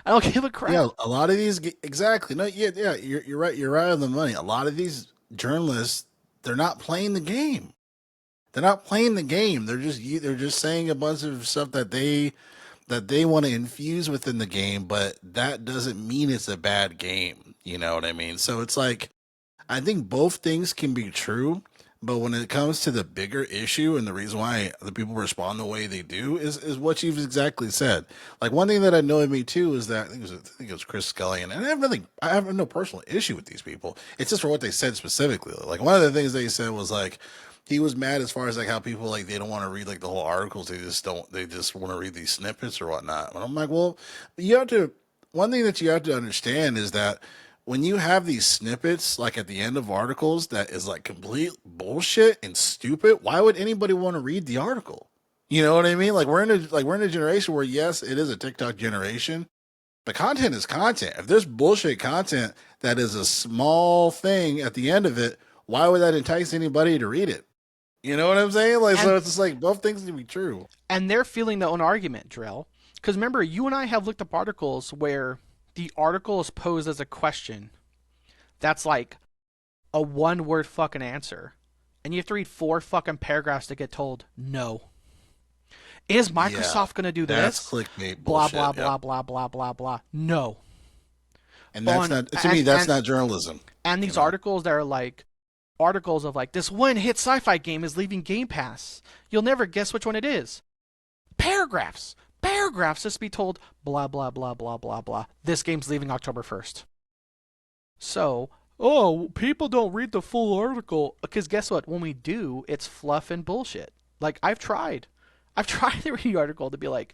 I don't give a crap. Yeah, a lot of these exactly. No, yeah, you're right. You're right on the money. A lot of these journalists, they're not playing the game. They're not playing the game. They're just saying a bunch of stuff that they want to infuse within the game, but that doesn't mean it's a bad game. You know what I mean? So it's like, I think both things can be true, but when it comes to the bigger issue and the reason why the people respond the way they do is what you've exactly said. Like one thing that annoyed me too is that I think it was Chris Scullion, and I have no personal issue with these people. It's just for what they said specifically. Like one of the things they said was like, he was mad as far as like how people like they don't want to read like the whole articles. They just want to read these snippets or whatnot. And I'm like, well, one thing that you have to understand is that when you have these snippets like at the end of articles that is like complete bullshit and stupid, why would anybody want to read the article? You know what I mean? Like we're in a generation where, yes, it is a TikTok generation, but content is content. If there's bullshit content that is a small thing at the end of it, why would that entice anybody to read it? You know what I'm saying? Like, so it's just like both things can be true. And they're feeling their own argument, Drell. Because remember, you and I have looked up articles where the article is posed as a question. that's like a one word fucking answer. And you have to read 4 fucking paragraphs to get told no. Is Yeah, Microsoft gonna do that's this? clickbait Blah blah bullshit. Yep. blah blah blah blah blah. No. And that's On not, to me, that's not journalism, and you these know? articles that are like articles of like this one hit sci-fi game is leaving Game Pass. You'll never guess which one it is. Paragraphs. Paragraphs just be told blah blah blah blah blah blah. This game's leaving October 1st. So, oh, people don't read the full article because guess what? When we do, it's fluff and bullshit. Like I've tried. I've tried to read the article to be like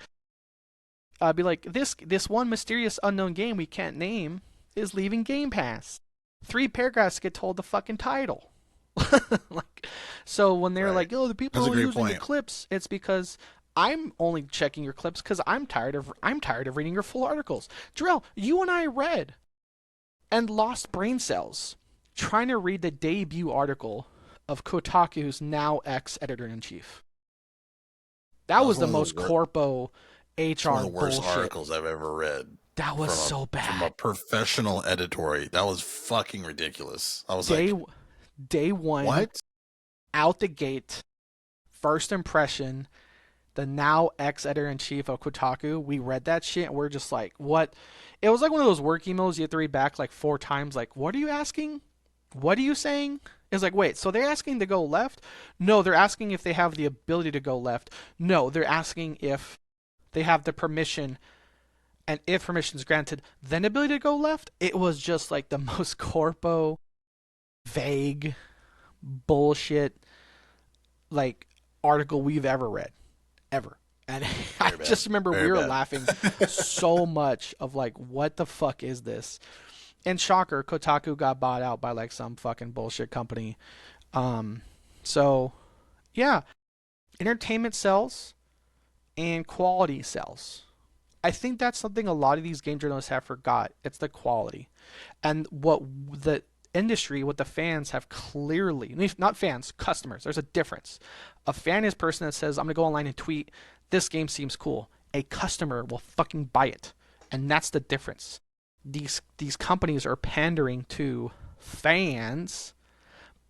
this one mysterious unknown game we can't name is leaving Game Pass. 3 paragraphs get told the fucking title. Like, so when they're Right. like, "Oh, the people That's a are great using the point. clips," it's because I'm only checking your clips because I'm tired of reading your full articles. Jarrell, you and I read and lost brain cells trying to read the debut article of Kotaku's now ex editor in chief. That That was was the one of the most corpo it's one of HR the worst bullshit. articles I've ever read That was so from a bad. professional editorial. That was fucking ridiculous. I was Day like, day one, what? out the gate, first impression, the now ex editor in chief of Kotaku, we read that shit and we're just like, what? It was like one of those work emails you have to read back like 4 times, like, what are you asking? What are you saying? It's like, wait, so they're asking to go left? No, they're asking if they have the ability to go left. No, they're asking if they have the permission, and if permission is granted, then ability to go left. It was just like the most corpo, vague, bullshit like article we've ever read, ever. And I Very bad. just remember we Very were bad. laughing so much of like, what the fuck is this? And shocker, Kotaku got bought out by like some fucking bullshit company. Um, so yeah, entertainment sells and quality sells. I think that's something a lot of these game journalists have forgot. It's the quality. And what the industry, what the fans have clearly, not fans, customers, there's a difference. A fan is a person that says, I'm going to go online and tweet, this game seems cool. A customer will fucking buy it. And that's the difference. These companies are pandering to fans,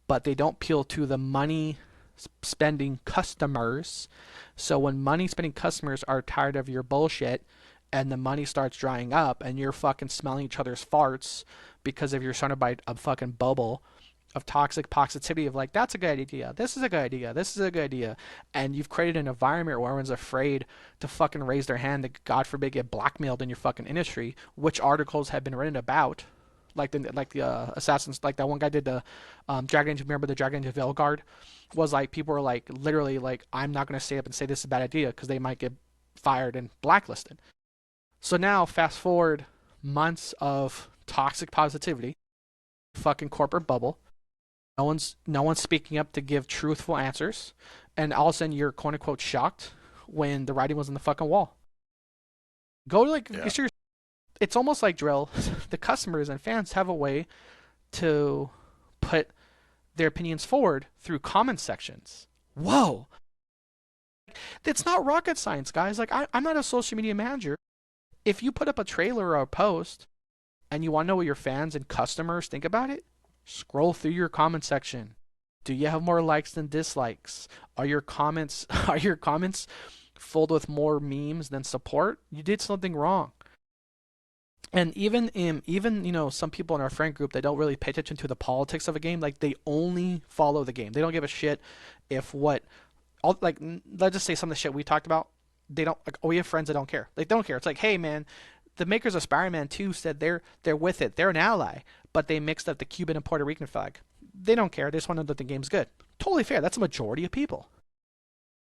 but they don't appeal to the money spending customers. So when money spending customers are tired of your bullshit and the money starts drying up and you're fucking smelling each other's farts because if you're surrounded by a fucking bubble of toxic positivity of like, that's a good idea, this is a good idea, this is a good idea, and you've created an environment where everyone's afraid to fucking raise their hand to God forbid get blackmailed in your fucking industry, which articles have been written about, like the assassins, like that one guy did the Dragon Age. Remember the Dragon Age Veilguard was like people were like literally like I'm not gonna stay up and say this is a bad idea because they might get fired and blacklisted. So now fast forward months of toxic positivity, fucking corporate bubble. No one's speaking up to give truthful answers, and all of a sudden you're quote unquote shocked when the writing was on the fucking wall. Go to like Yeah. it's almost like drill. The customers and fans have a way to put their opinions forward through comment sections. Whoa, it's not rocket science, guys. Like I'm not a social media manager. If you put up a trailer or a post and you want to know what your fans and customers think about it, scroll through your comment section. Do you have more likes than dislikes? Are your comments filled with more memes than support? You did something wrong. And even some people in our friend group, they don't really pay attention to the politics of a game. Like they only follow the game. They don't give a shit if what like let's just say some of the shit we talked about. They don't like. Oh, we have friends that don't care. Like they don't care. It's like, hey man, the makers of Spider-Man 2 said they're with it. They're an ally, but they mixed up the Cuban and Puerto Rican flag. They don't care. They just want to know that the game's good. Totally fair. That's a majority of people.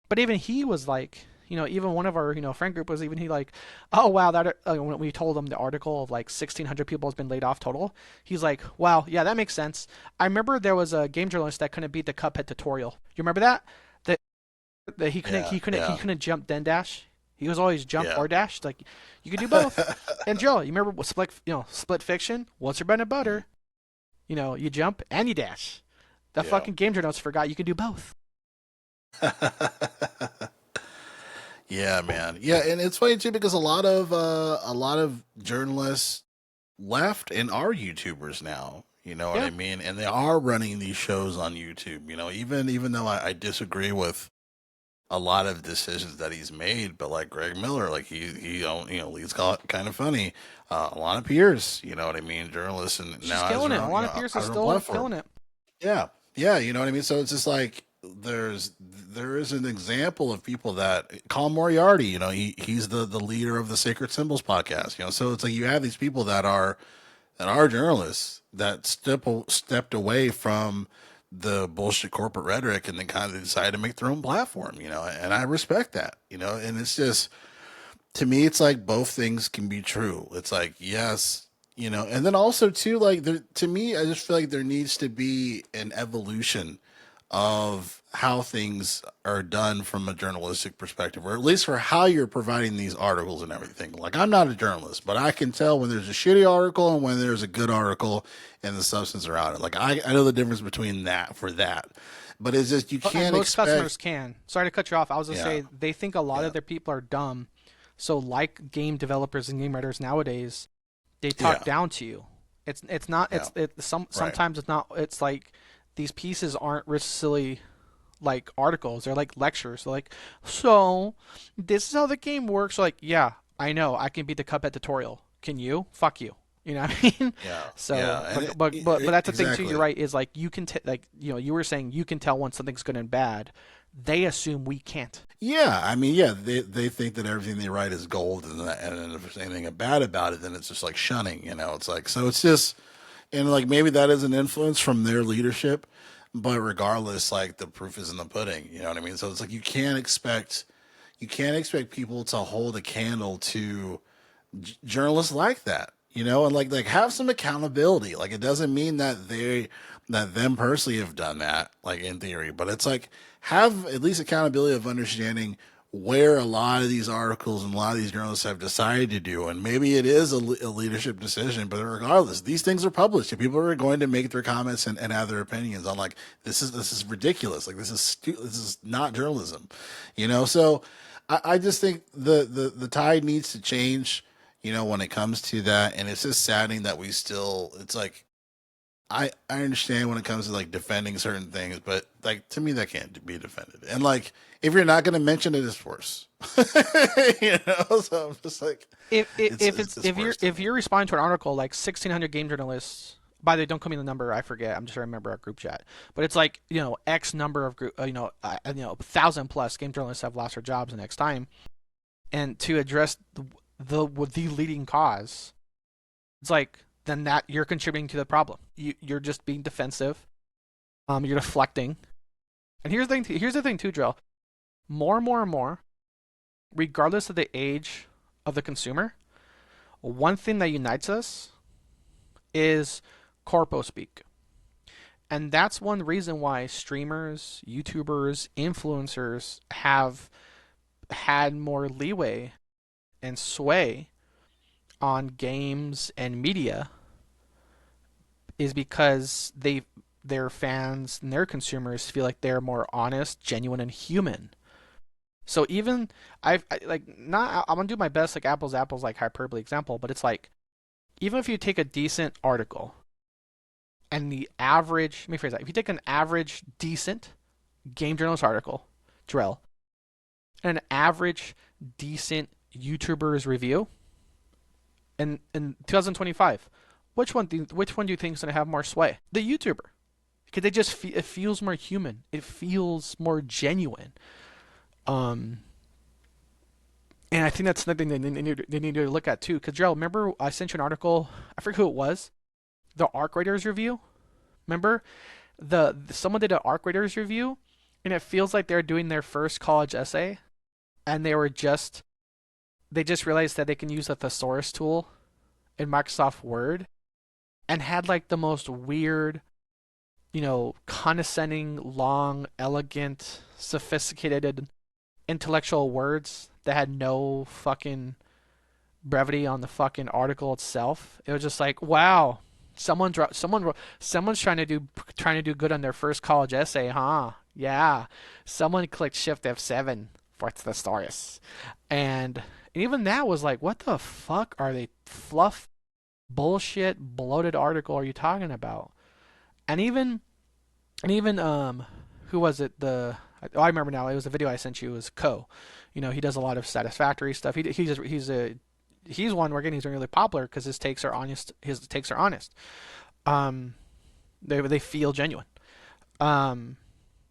But even he was like, even one of our, friend group was even he like, oh wow, that when we told him the article of like 1,600 people has been laid off total, he's like, wow, yeah, that makes sense. I remember there was a game journalist that couldn't beat the Cuphead tutorial. You remember that? That he couldn't Yeah. he couldn't he Yeah. couldn't jump then dash. He was always jump Yeah. or dash. Like you could do both. And Joe, you remember split fiction? Once your bread and butter. You jump and you dash. That Yeah. fucking game journalist forgot you could do both. Yeah, man. Yeah, and it's funny too because a lot of journalists left and are YouTubers now. You know what Yeah, I mean? And they are running these shows on YouTube. You know, even though I disagree with a lot of decisions that he's made, but like Greg Miller, like he's kind of funny. Alana Pierce, you know what I mean, journalist, and she's now has killing her it. own, Alana Pierce is has her own still platform. killing it. Yeah, yeah, you know what I mean. So it's just like there is an example of people that Colin Moriarty, you know, he's the leader of the Sacred Symbols podcast. You know, so it's like you have these people that are journalists that stepped away from the bullshit corporate rhetoric and then kind of decided to make their own platform, you know, and I respect that, you know, and it's just, to me, it's like both things can be true. It's like, yes, you know, and then also too, like to me, I just feel like there needs to be an evolution of how things are done from a journalistic perspective, or at least for how you're providing these articles and everything. Like, I'm not a journalist, but I can tell when there's a shitty article and when there's a good article and the substance around it. Like, I know the difference between that for that. But it's just, you And can't most expect, customers can. Sorry to cut you off. I was gonna yeah, say they think a lot yeah, of their people are dumb. So like game developers and game writers nowadays, they talk yeah, down to you. It's not yeah, right. sometimes it's not, it's like these pieces aren't really like articles. They're like lectures. They're like, so this is how the game works. Like, yeah, I know. I can beat the Cuphead tutorial. Can you? Fuck you. You know what I mean? Yeah, yeah, So, and but that's the thing too. You're exactly. right. Is like you can like you were saying you can tell when something's good and bad. They assume we can't. Yeah, I mean, yeah, they think that everything they write is gold, and if there's anything bad about it, then it's just like shunning. You know, it's like, so it's just, and like maybe that is an influence from their leadership, but regardless, like the proof is in the pudding. You know what I mean? So it's like you can't expect people to hold a candle to journalists like that, you know, and like have some accountability. Like, it doesn't mean that that them personally have done that, like in theory, but it's like have at least accountability of understanding where a lot of these articles and a lot of these journalists have decided to do, and maybe it is a leadership decision, but regardless, these things are published and people are going to make their comments and have their opinions on, like, this is ridiculous, like this is not journalism, you know. So I just think the tide needs to change, you know, when it comes to that. And it's just saddening that we still, it's like, I understand when it comes to like defending certain things, but like to me that can't be defended. And like if you're not going to mention it, it's worse. You know, so I'm just like, it's worse to If me. you're responding to an article like 1,600 game journalists. By the way, don't call me the number. I forget. I'm just trying to remember our group chat. But it's like X number of group. 1,000 plus game journalists have lost their jobs in X time, and to address the leading cause, it's like then that you're contributing to the problem. You're just being defensive. You're deflecting. And here's the thing too, Drill. More and more and more, regardless of the age of the consumer, one thing that unites us is corpo speak. And that's one reason why streamers, YouTubers, influencers have had more leeway and sway on games and media is because their fans and their consumers feel like they're more honest, genuine, and human. So even like not I'm gonna do my best like apples like hyperbole example, but it's like even if you take a decent article and the average, let me phrase that, if you take an average decent game journalist article, Drell, and an average decent YouTuber's review in 2025, which one do you think is gonna have more sway? The YouTuber, because it feels more human, it feels more genuine. Um, and I think that's something they need to look at too. Because Gerald, remember I sent you an article. I forget who it was. The Arc Raiders review. Remember someone did an Arc Raiders review, and it feels like they're doing their first college essay, and they just realized that they can use a thesaurus tool in Microsoft Word, and had like the most weird, condescending, long, elegant, sophisticated, intellectual words that had no fucking brevity on the fucking article itself. It was just like, wow, someone's trying to do good on their first college essay, huh? Yeah, someone clicked Shift F7 for the thesaurus, and even that was like, what the fuck are they fluff? bullshit bloated article are you talking about? And even and even who was it? I remember now. It was the video I sent you. It was Co. He does a lot of satisfactory stuff. He's one where again he's really popular because his takes are honest. His takes are honest. Um, they feel genuine. Um,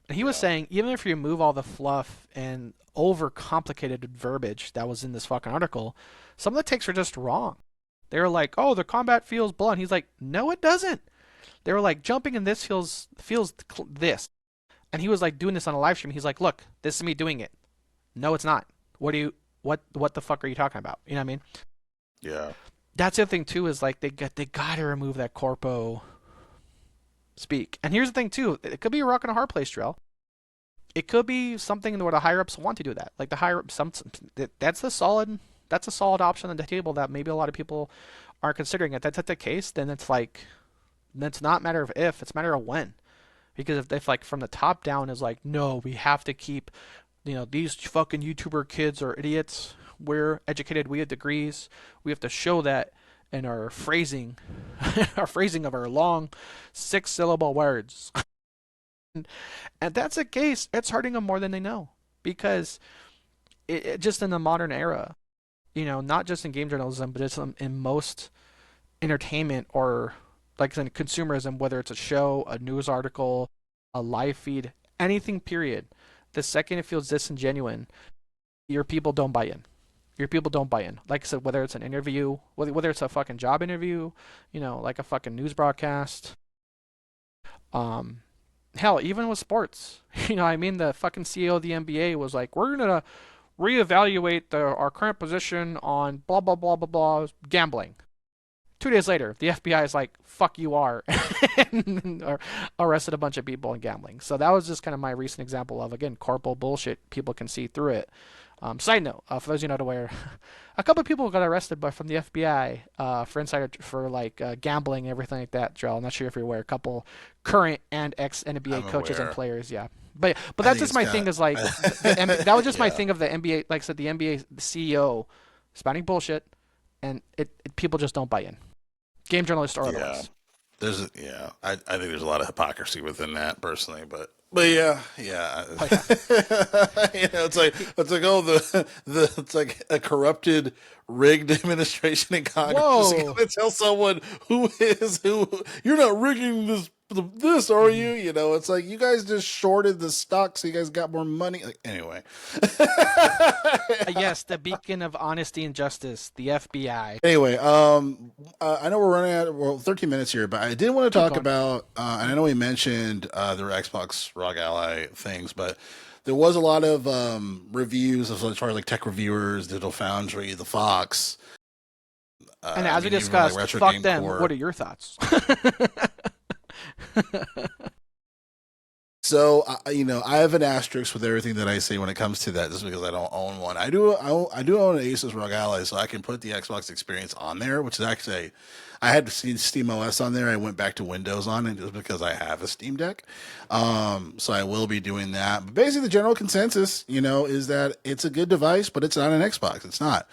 and he was Yeah. saying even if you remove all the fluff and overcomplicated verbiage that was in this fucking article, some of the takes are just wrong. They were like, "Oh, the combat feels blunt." He's like, "No, it doesn't." They were like, "Jumping in this feels this," and he was like doing this on a live stream. He's like, "Look, this is me doing it." No, it's not. What the fuck are you talking about? You know what I mean? Yeah. That's the other thing too is like they gotta remove that corpo speak. And here's the thing too, it could be a rock and a hard place, Drell. It could be something where the higher ups want to do that. Like the higher ups, that's a solid option on the table that maybe a lot of people aren't considering. If that's the case, then it's not a matter of if, it's a matter of when. Because if like from the top down is like, no, we have to keep, these fucking YouTuber kids are idiots. We're educated, we have degrees. We have to show that in our phrasing, our phrasing of our long 6-syllable words. And that's the case. It's hurting them more than they know because just in the modern era, not just in game journalism, but it's in most entertainment or like in consumerism, whether it's a show, a news article, a live feed, anything, period. The second it feels disingenuine, your people don't buy in. Your people don't buy in. Like I said, whether it's an interview, whether it's a fucking job interview, like a fucking news broadcast, um, hell, even with sports, I mean, the fucking CEO of the NBA was like, we're gonna reevaluate our current position on blah blah blah blah blah gambling. 2 days later, the FBI is like, "Fuck you are," and arrested a bunch of people in gambling. So that was just kind of my recent example of again corporal bullshit. People can see through it. Side note, for those of you not aware, a couple of people got arrested from the FBI for insider for like gambling and everything like that. Joel, I'm not sure if you're aware. A couple current and ex NBA I'm coaches and aware. players, yeah. But I that's think just it's my thing. got. Is like that was just my Yeah. thing of the NBA. Like I said, the NBA CEO spouting bullshit, and people just don't buy in, game journalist or Yeah. otherwise. Yeah. I think there's a lot of hypocrisy within that personally, but yeah, yeah. Oh yeah. It's like oh the it's like a corrupted, rigged administration in Congress is Whoa. going to tell someone who you're not rigging this are Mm-hmm. you? It's like you guys just shorted the stock so you guys got more money. Like anyway. Yes, the beacon of honesty and justice, the FBI. Anyway, I know we're running out, 13 minutes here, but I did want to Keep talk going. about, and I know we mentioned their Xbox ROG Ally things, but there was a lot of reviews as far as like tech reviewers, Digital Foundry, The Fox, And I as we mean, even like discussed, Retro fuck Game them. What Core. are your thoughts? So I have an asterisk with everything that I say when it comes to that, just because I don't own one. I do own an Asus ROG Ally, so I can put the Xbox experience on there, which is actually I had seen Steam OS on there. I went back to Windows on it just because I have a Steam Deck. So I will be doing that. But basically, the general consensus, is that it's a good device, but it's not an Xbox. It's not.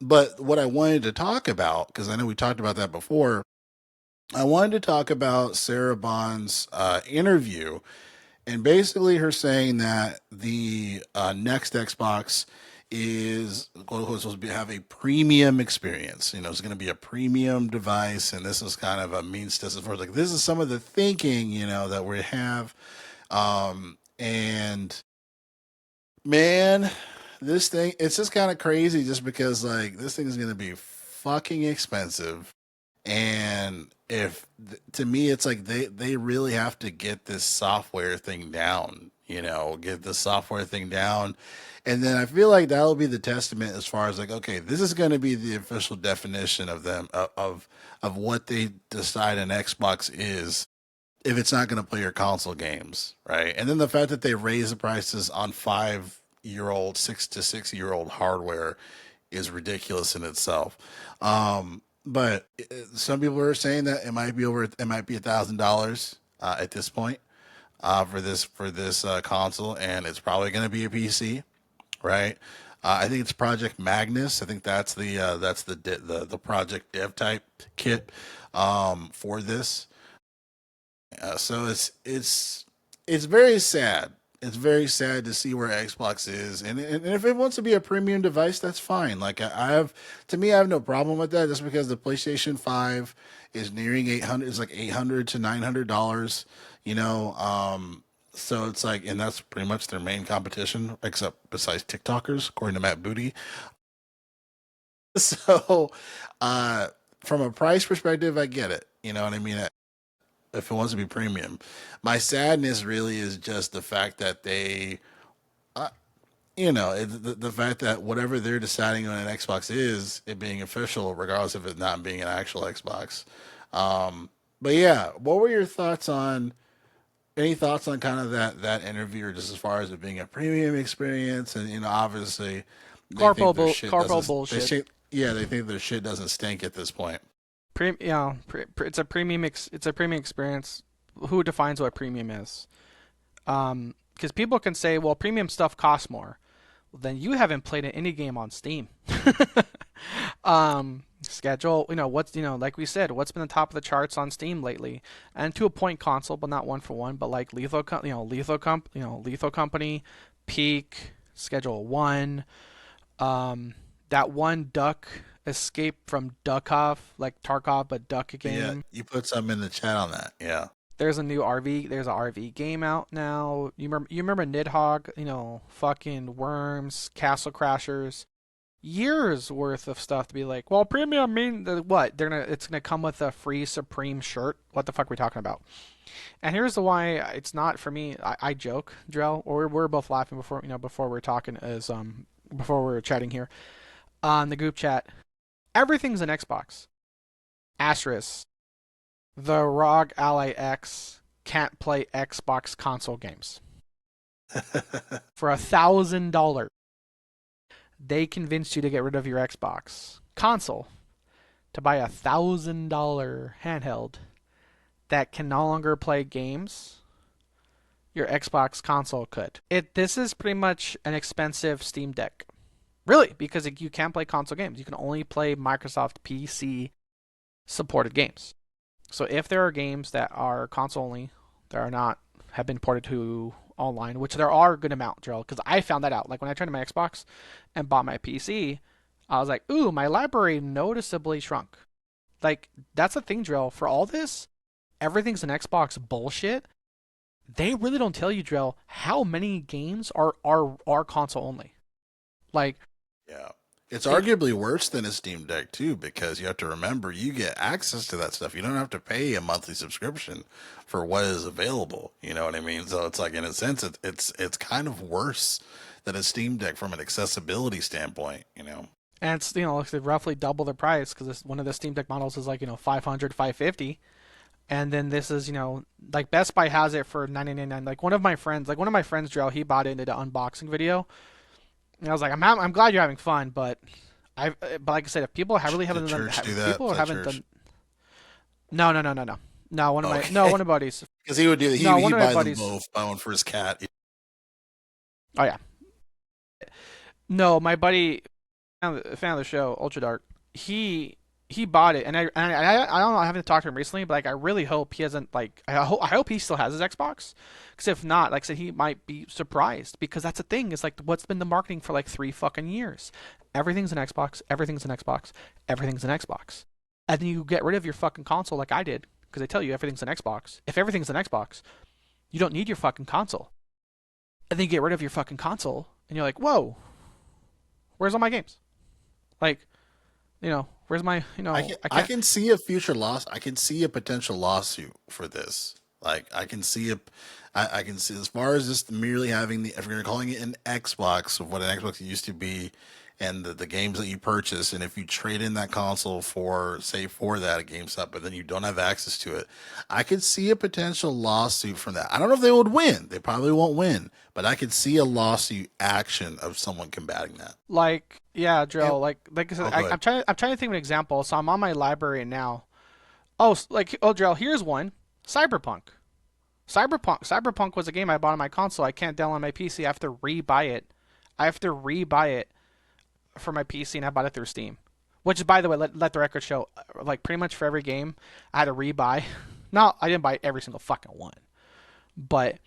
But what I wanted to talk about, because I know we talked about that before, I wanted to talk about Sarah Bond's interview, and basically her saying that the next Xbox is quote unquote supposed to have a premium experience. It's going to be a premium device, and this is kind of a means test as far as like this is some of the thinking that we have. And man, this thing it's just kind of crazy, just because like this thing is going to be fucking expensive. And if to me it's like they really have to get this software thing down, get the software thing down. And then I feel like that'll be the testament as far as like, okay, this is going to be the official definition of them of what they decide an Xbox is, if it's not going to play your console games, right? And then the fact that they raise the prices on 5-year old, 6 to 6 year old hardware is ridiculous in itself. But some people are saying that it might be $1,000 at this point for this console, and it's probably going to be a PC, right? I think it's Project Magnus. I think that's the project dev type kit for this. So it's very sad. It's very sad to see where Xbox is, and if it wants to be a premium device, that's fine. Like I have, to me, I have no problem with that. Just because the PlayStation 5 is nearing 800, it's like $800 to $900. You know, so it's like, and that's pretty much their main competition, except besides TikTokers, according to Matt Booty. So, uh, from a price perspective, I get it. You know what I mean? If it wants to be premium. My sadness really is just the fact that uh, the fact that whatever they're deciding on an Xbox is it being official, regardless of it not being an actual Xbox. But yeah, what were your thoughts on? Any thoughts on kind of that interview, or just as far as it being a premium experience? And obviously, they think their shit Corpo doesn't. bullshit. Yeah, they think their shit doesn't stink at this point. It's a it's a premium experience. Who defines what premium is? Because people can say, well, premium stuff costs more. Well, then you haven't played an indie game on Steam. Schedule, like we said, what's been the top of the charts on Steam lately? And to a point, console, but not one for one. But like Lethal Company, Peak, Schedule One, that one Duck Escape from Duckov, like Tarkov, but Duck Yeah, game. you put something in the chat on that. Yeah. There's a new RV. There's a RV game out now. You remember Nidhogg? Fucking Worms, Castle Crashers. Years worth of stuff to be like, well, premium mean what? It's gonna come with a free Supreme shirt. What the fuck are we talking about? And here's the why it's not for me. I joke, Drell, or we're both laughing before we are talking before we were chatting here on the group chat. Everything's an Xbox. Asterisk. The ROG Ally X can't play Xbox console games. For $1,000, they convinced you to get rid of your Xbox console to buy $1,000 handheld that can no longer play games your Xbox console could. This is pretty much an expensive Steam Deck. Really, because you can't play console games. You can only play Microsoft PC supported games. So if there are games that are console only, that are not have been ported to online, which there are a good amount, Drill, because I found that out. Like when I turned to my Xbox and bought my PC, I was like, ooh, my library noticeably shrunk. Like that's the thing, Drill. For all this, everything's an Xbox bullshit. They really don't tell you, Drill, how many games are console only. Like Yeah. It's it, arguably worse than a Steam Deck too, because you have to remember you get access to that stuff. You don't have to pay a monthly subscription for what is available. You know what I mean? So it's like in a sense, it's kind of worse than a Steam Deck from an accessibility standpoint. You know? and it's it's roughly double the price because one of the Steam Deck models is like 500, 550. And then this is, like Best Buy has it for 999. Like one of my friends, Drill, he bought it into the unboxing video. And I was like, I'm glad you're having fun, but like I said, if people really Did haven't done, church do that? people Was that haven't church? done. No, no, no, no, no, no. Okay. One of my buddies. Because he would do No, he one of my buy them buddies. both, buy one for his cat. Oh yeah, no, my buddy, fan of the show, Ultra Dark. He bought it, and I don't know. I haven't talked to him recently, but like I really hope he hasn't like I hope he still has his Xbox, because if not, like I said, he might be surprised because that's the thing. It's like what's been the marketing for like 3 fucking years. Everything's an Xbox. Everything's an Xbox. Everything's an Xbox. And then you get rid of your fucking console like I did because they tell you everything's an Xbox. If everything's an Xbox, you don't need your fucking console. And then you get rid of your fucking console, and you're like, whoa, where's all my games? Like, where's my, I I can't. can see a future loss. I can see a potential lawsuit for this. Like I can see I can see as far as just merely having the if you're calling it an Xbox of what an Xbox used to be, and the games that you purchase, and if you trade in that console for say for that at GameStop, but then you don't have access to it, I could see a potential lawsuit from that. I don't know if they would win. They probably won't win, but I could see a lawsuit action of someone combating that. Like, yeah, And Drill. Like I said, oh, go ahead. I'm trying to think of an example. So I'm on my library now. Oh, Drill. Here's one. Cyberpunk. Cyberpunk was a game I bought on my console. I can't download on my PC. I have to rebuy it. I have to rebuy it for my PC and I bought it through Steam. Which, by the way, let the record show, like pretty much for every game, I had to rebuy. No, I didn't buy every single fucking one, but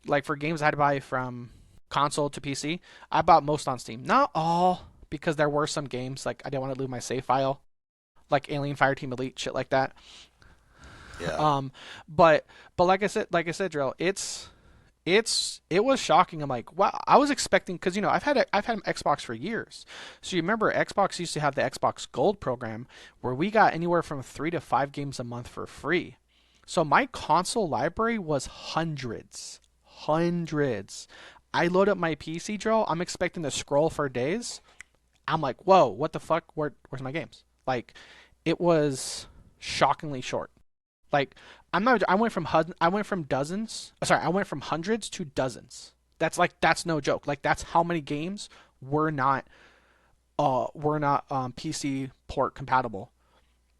like for games I had to buy from console to PC, I bought most on Steam. Not all, because there were some games like I didn't want to lose my save file, like Alien Fireteam Elite, shit like that. Yeah. Um, but like I said, Drill, it was shocking. I'm like, wow. I was expecting, because I've had an Xbox for years. So you remember Xbox used to have the Xbox Gold program where we got anywhere from 3 to 5 games a month for free. So my console library was hundreds, hundreds. I load up my PC, Drill. I'm expecting to scroll for days. I'm like, whoa, what the fuck? Where's my games? Like, it was shockingly short. Like, I'm not. I went from dozens. Sorry, I went from hundreds to dozens. That's no joke. Like, that's how many games were not PC port compatible,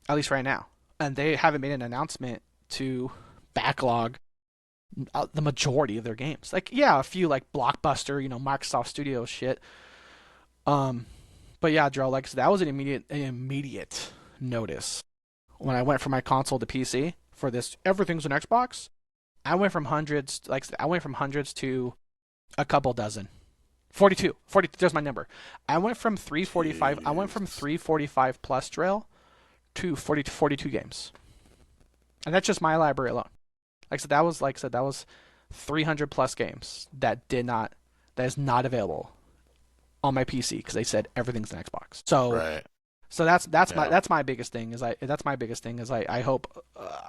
at least right now. And they haven't made an announcement to backlog the majority of their games. Like, yeah, a few like blockbuster, Microsoft Studios shit. Um, but yeah, Joe, like, so that was an immediate notice when I went from my console to PC for this. Everything's an Xbox. I went from hundreds to a couple dozen. 42. 40, there's my number. I went from 345. I went from Jeez. 345 plus trail to 40 to 42 games. And that's just my library alone. That was 300 plus games that is not available on my PC because they said everything's an Xbox. So Right. so that's my Yeah. that's my biggest thing is I hope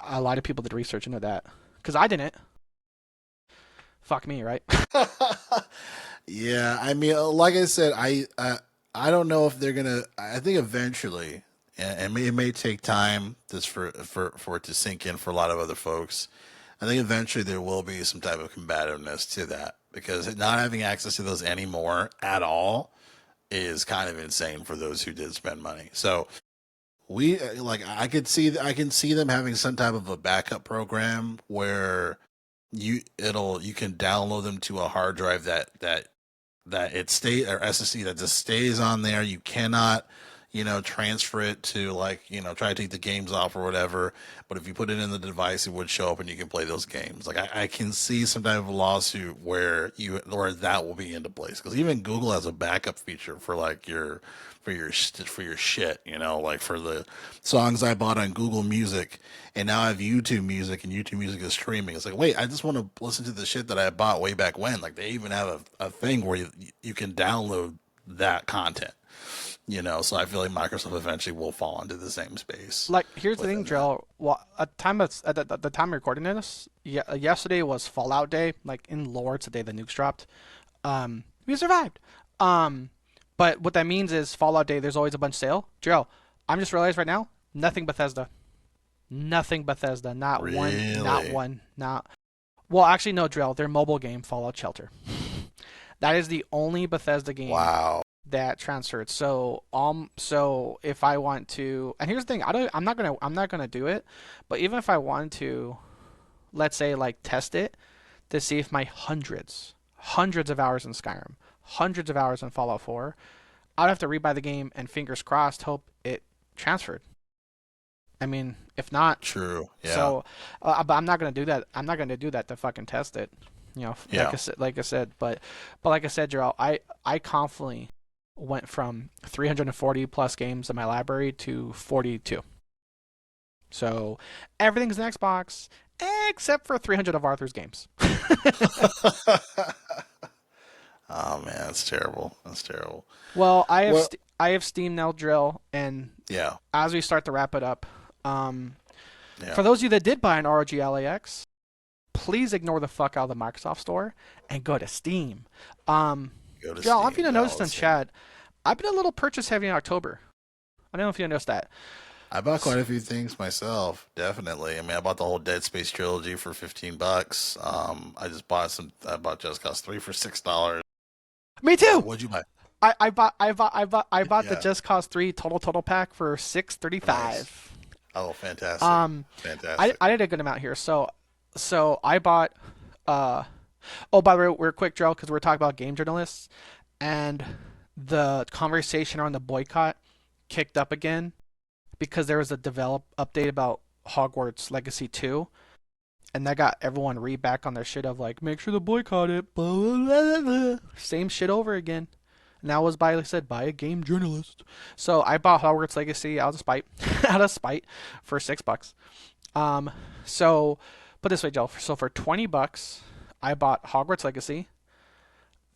a lot of people did research into that because I didn't. Fuck me, right? Yeah, I mean, like I said, I don't know if they're gonna. I think eventually, and it may take time just for it to sink in for a lot of other folks. I think eventually there will be some type of combativeness to that because not having access to those anymore at all is kind of insane for those who did spend money. So we like I can see them having some type of a backup program where you can download them to a hard drive that it stay or SSD that just stays on there. You cannot, transfer it to like, try to take the games off or whatever. But if you put it in the device, it would show up and you can play those games. Like I can see some type of lawsuit where that will be into place because even Google has a backup feature for like for your shit, like for the songs I bought on Google Music and now I have YouTube Music and YouTube Music is streaming. It's like, wait, I just want to listen to the shit that I bought way back when. Like they even have a thing where you can download that content. So I feel like Microsoft eventually will fall into the same space Like, here's the thing, within that. Joe. Well, at the time of recording this, yeah, yesterday was Fallout Day. Like in lore, it's the day the nukes dropped. We survived. Um, but what that means is Fallout Day. There's always a bunch sale. Joe, I'm just realized right now, nothing Bethesda, nothing Bethesda, not one, not Really? one, not. Well, actually, no, Drill. Their mobile game, Fallout Shelter. That is the only Bethesda game Wow. that transferred. So if I want to, and here's the thing, I'm not gonna do it, but even if I wanted to, let's say like test it to see if my hundreds of hours in Skyrim, hundreds of hours in Fallout 4, I'd have to rebuy the game and fingers crossed hope it transferred. I mean, if not, True. Yeah. so, but I'm not gonna do that. I'm not gonna do that to fucking test it. Like Yeah. I said, but like I said, Gerald, I confidently went from 340 plus games in my library to 42. So everything's an Xbox except for 300 of Arthur's games. Oh man, that's terrible. That's terrible. Well, Well, I have Steam now, Drill, and yeah. as we start to wrap it up, Yeah. for those of you that did buy an ROG LAX, please ignore the fuck out of the Microsoft Store and go to Steam. Um, Go to Drill, I don't know if Steam. you No, noticed on let's see. chat, I've been a little purchase heavy in October. I don't know if you noticed that. I bought quite a few things myself, definitely. I mean, I bought the whole Dead Space trilogy for $15. I bought Just Cause 3 for $6. Me too. What'd you buy? I bought the Yeah, Just Cause 3 total pack for nice. $6.35. Oh, fantastic. Um, I Fantastic. I did a good amount here. So I bought. Uh, oh, by the way, we're quick, Drill, because we're talking about game journalists, and the conversation around the boycott kicked up again because there was a develop update about Hogwarts Legacy 2, and that got everyone back on their shit of like, make sure to boycott it. Blah, blah, blah, blah. Same shit over again. And that was by, like I said, by a game journalist. So I bought Hogwarts Legacy out of spite, out of spite, for $6. Um, so put this way, Joe. So for $20, I bought Hogwarts Legacy,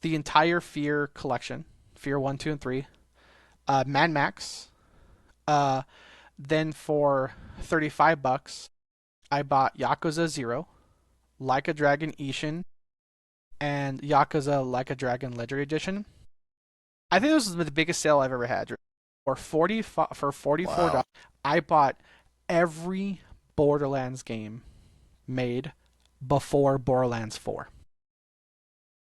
the entire Fear collection, Fear 1, 2, and 3, Mad Max. Uh, then for $35, I bought Yakuza 0, Like a Dragon Ishin, and Yakuza Like a Dragon Legendary Edition. I think this was the biggest sale I've ever had. For $44, Wow. I bought every Borderlands game made before Borderlands 4.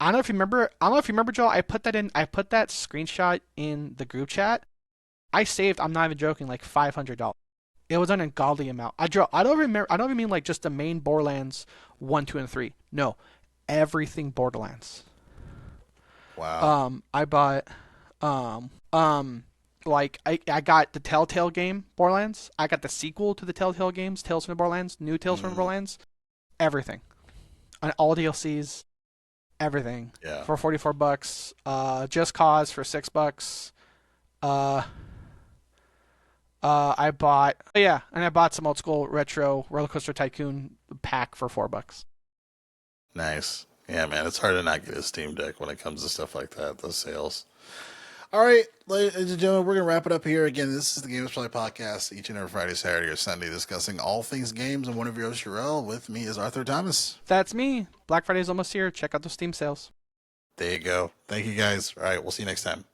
I don't know if you remember. I don't know if you remember, Joel. I put that in. I put that screenshot in the group chat. I saved. I'm not even joking. Like $500. It was an ungodly amount. I don't remember. I don't even mean like just the main Borderlands 1, 2, and 3. No, everything Borderlands. Wow. I bought. Like I got the Telltale game Borderlands. I got the sequel to the Telltale games, Tales from the Borderlands, New Tales from the Mm, Borderlands. Everything. And all DLCs. Everything yeah. for $44. Just Cause for $6. Uh, I bought yeah, and I bought some old school retro Roller Coaster Tycoon pack for $4. Nice. Yeah, man. It's hard to not get a Steam Deck when it comes to stuff like that. Those sales. All right, ladies and gentlemen, we're going to wrap it up here. Again, this is the Games Play Podcast, each and every Friday, Saturday, or Sunday, discussing all things games. And one of your hosts, Sherelle. With me is Arthur Thomas. That's me. Black Friday's almost here. Check out the Steam sales. There you go. Thank you, guys. All right, we'll see you next time.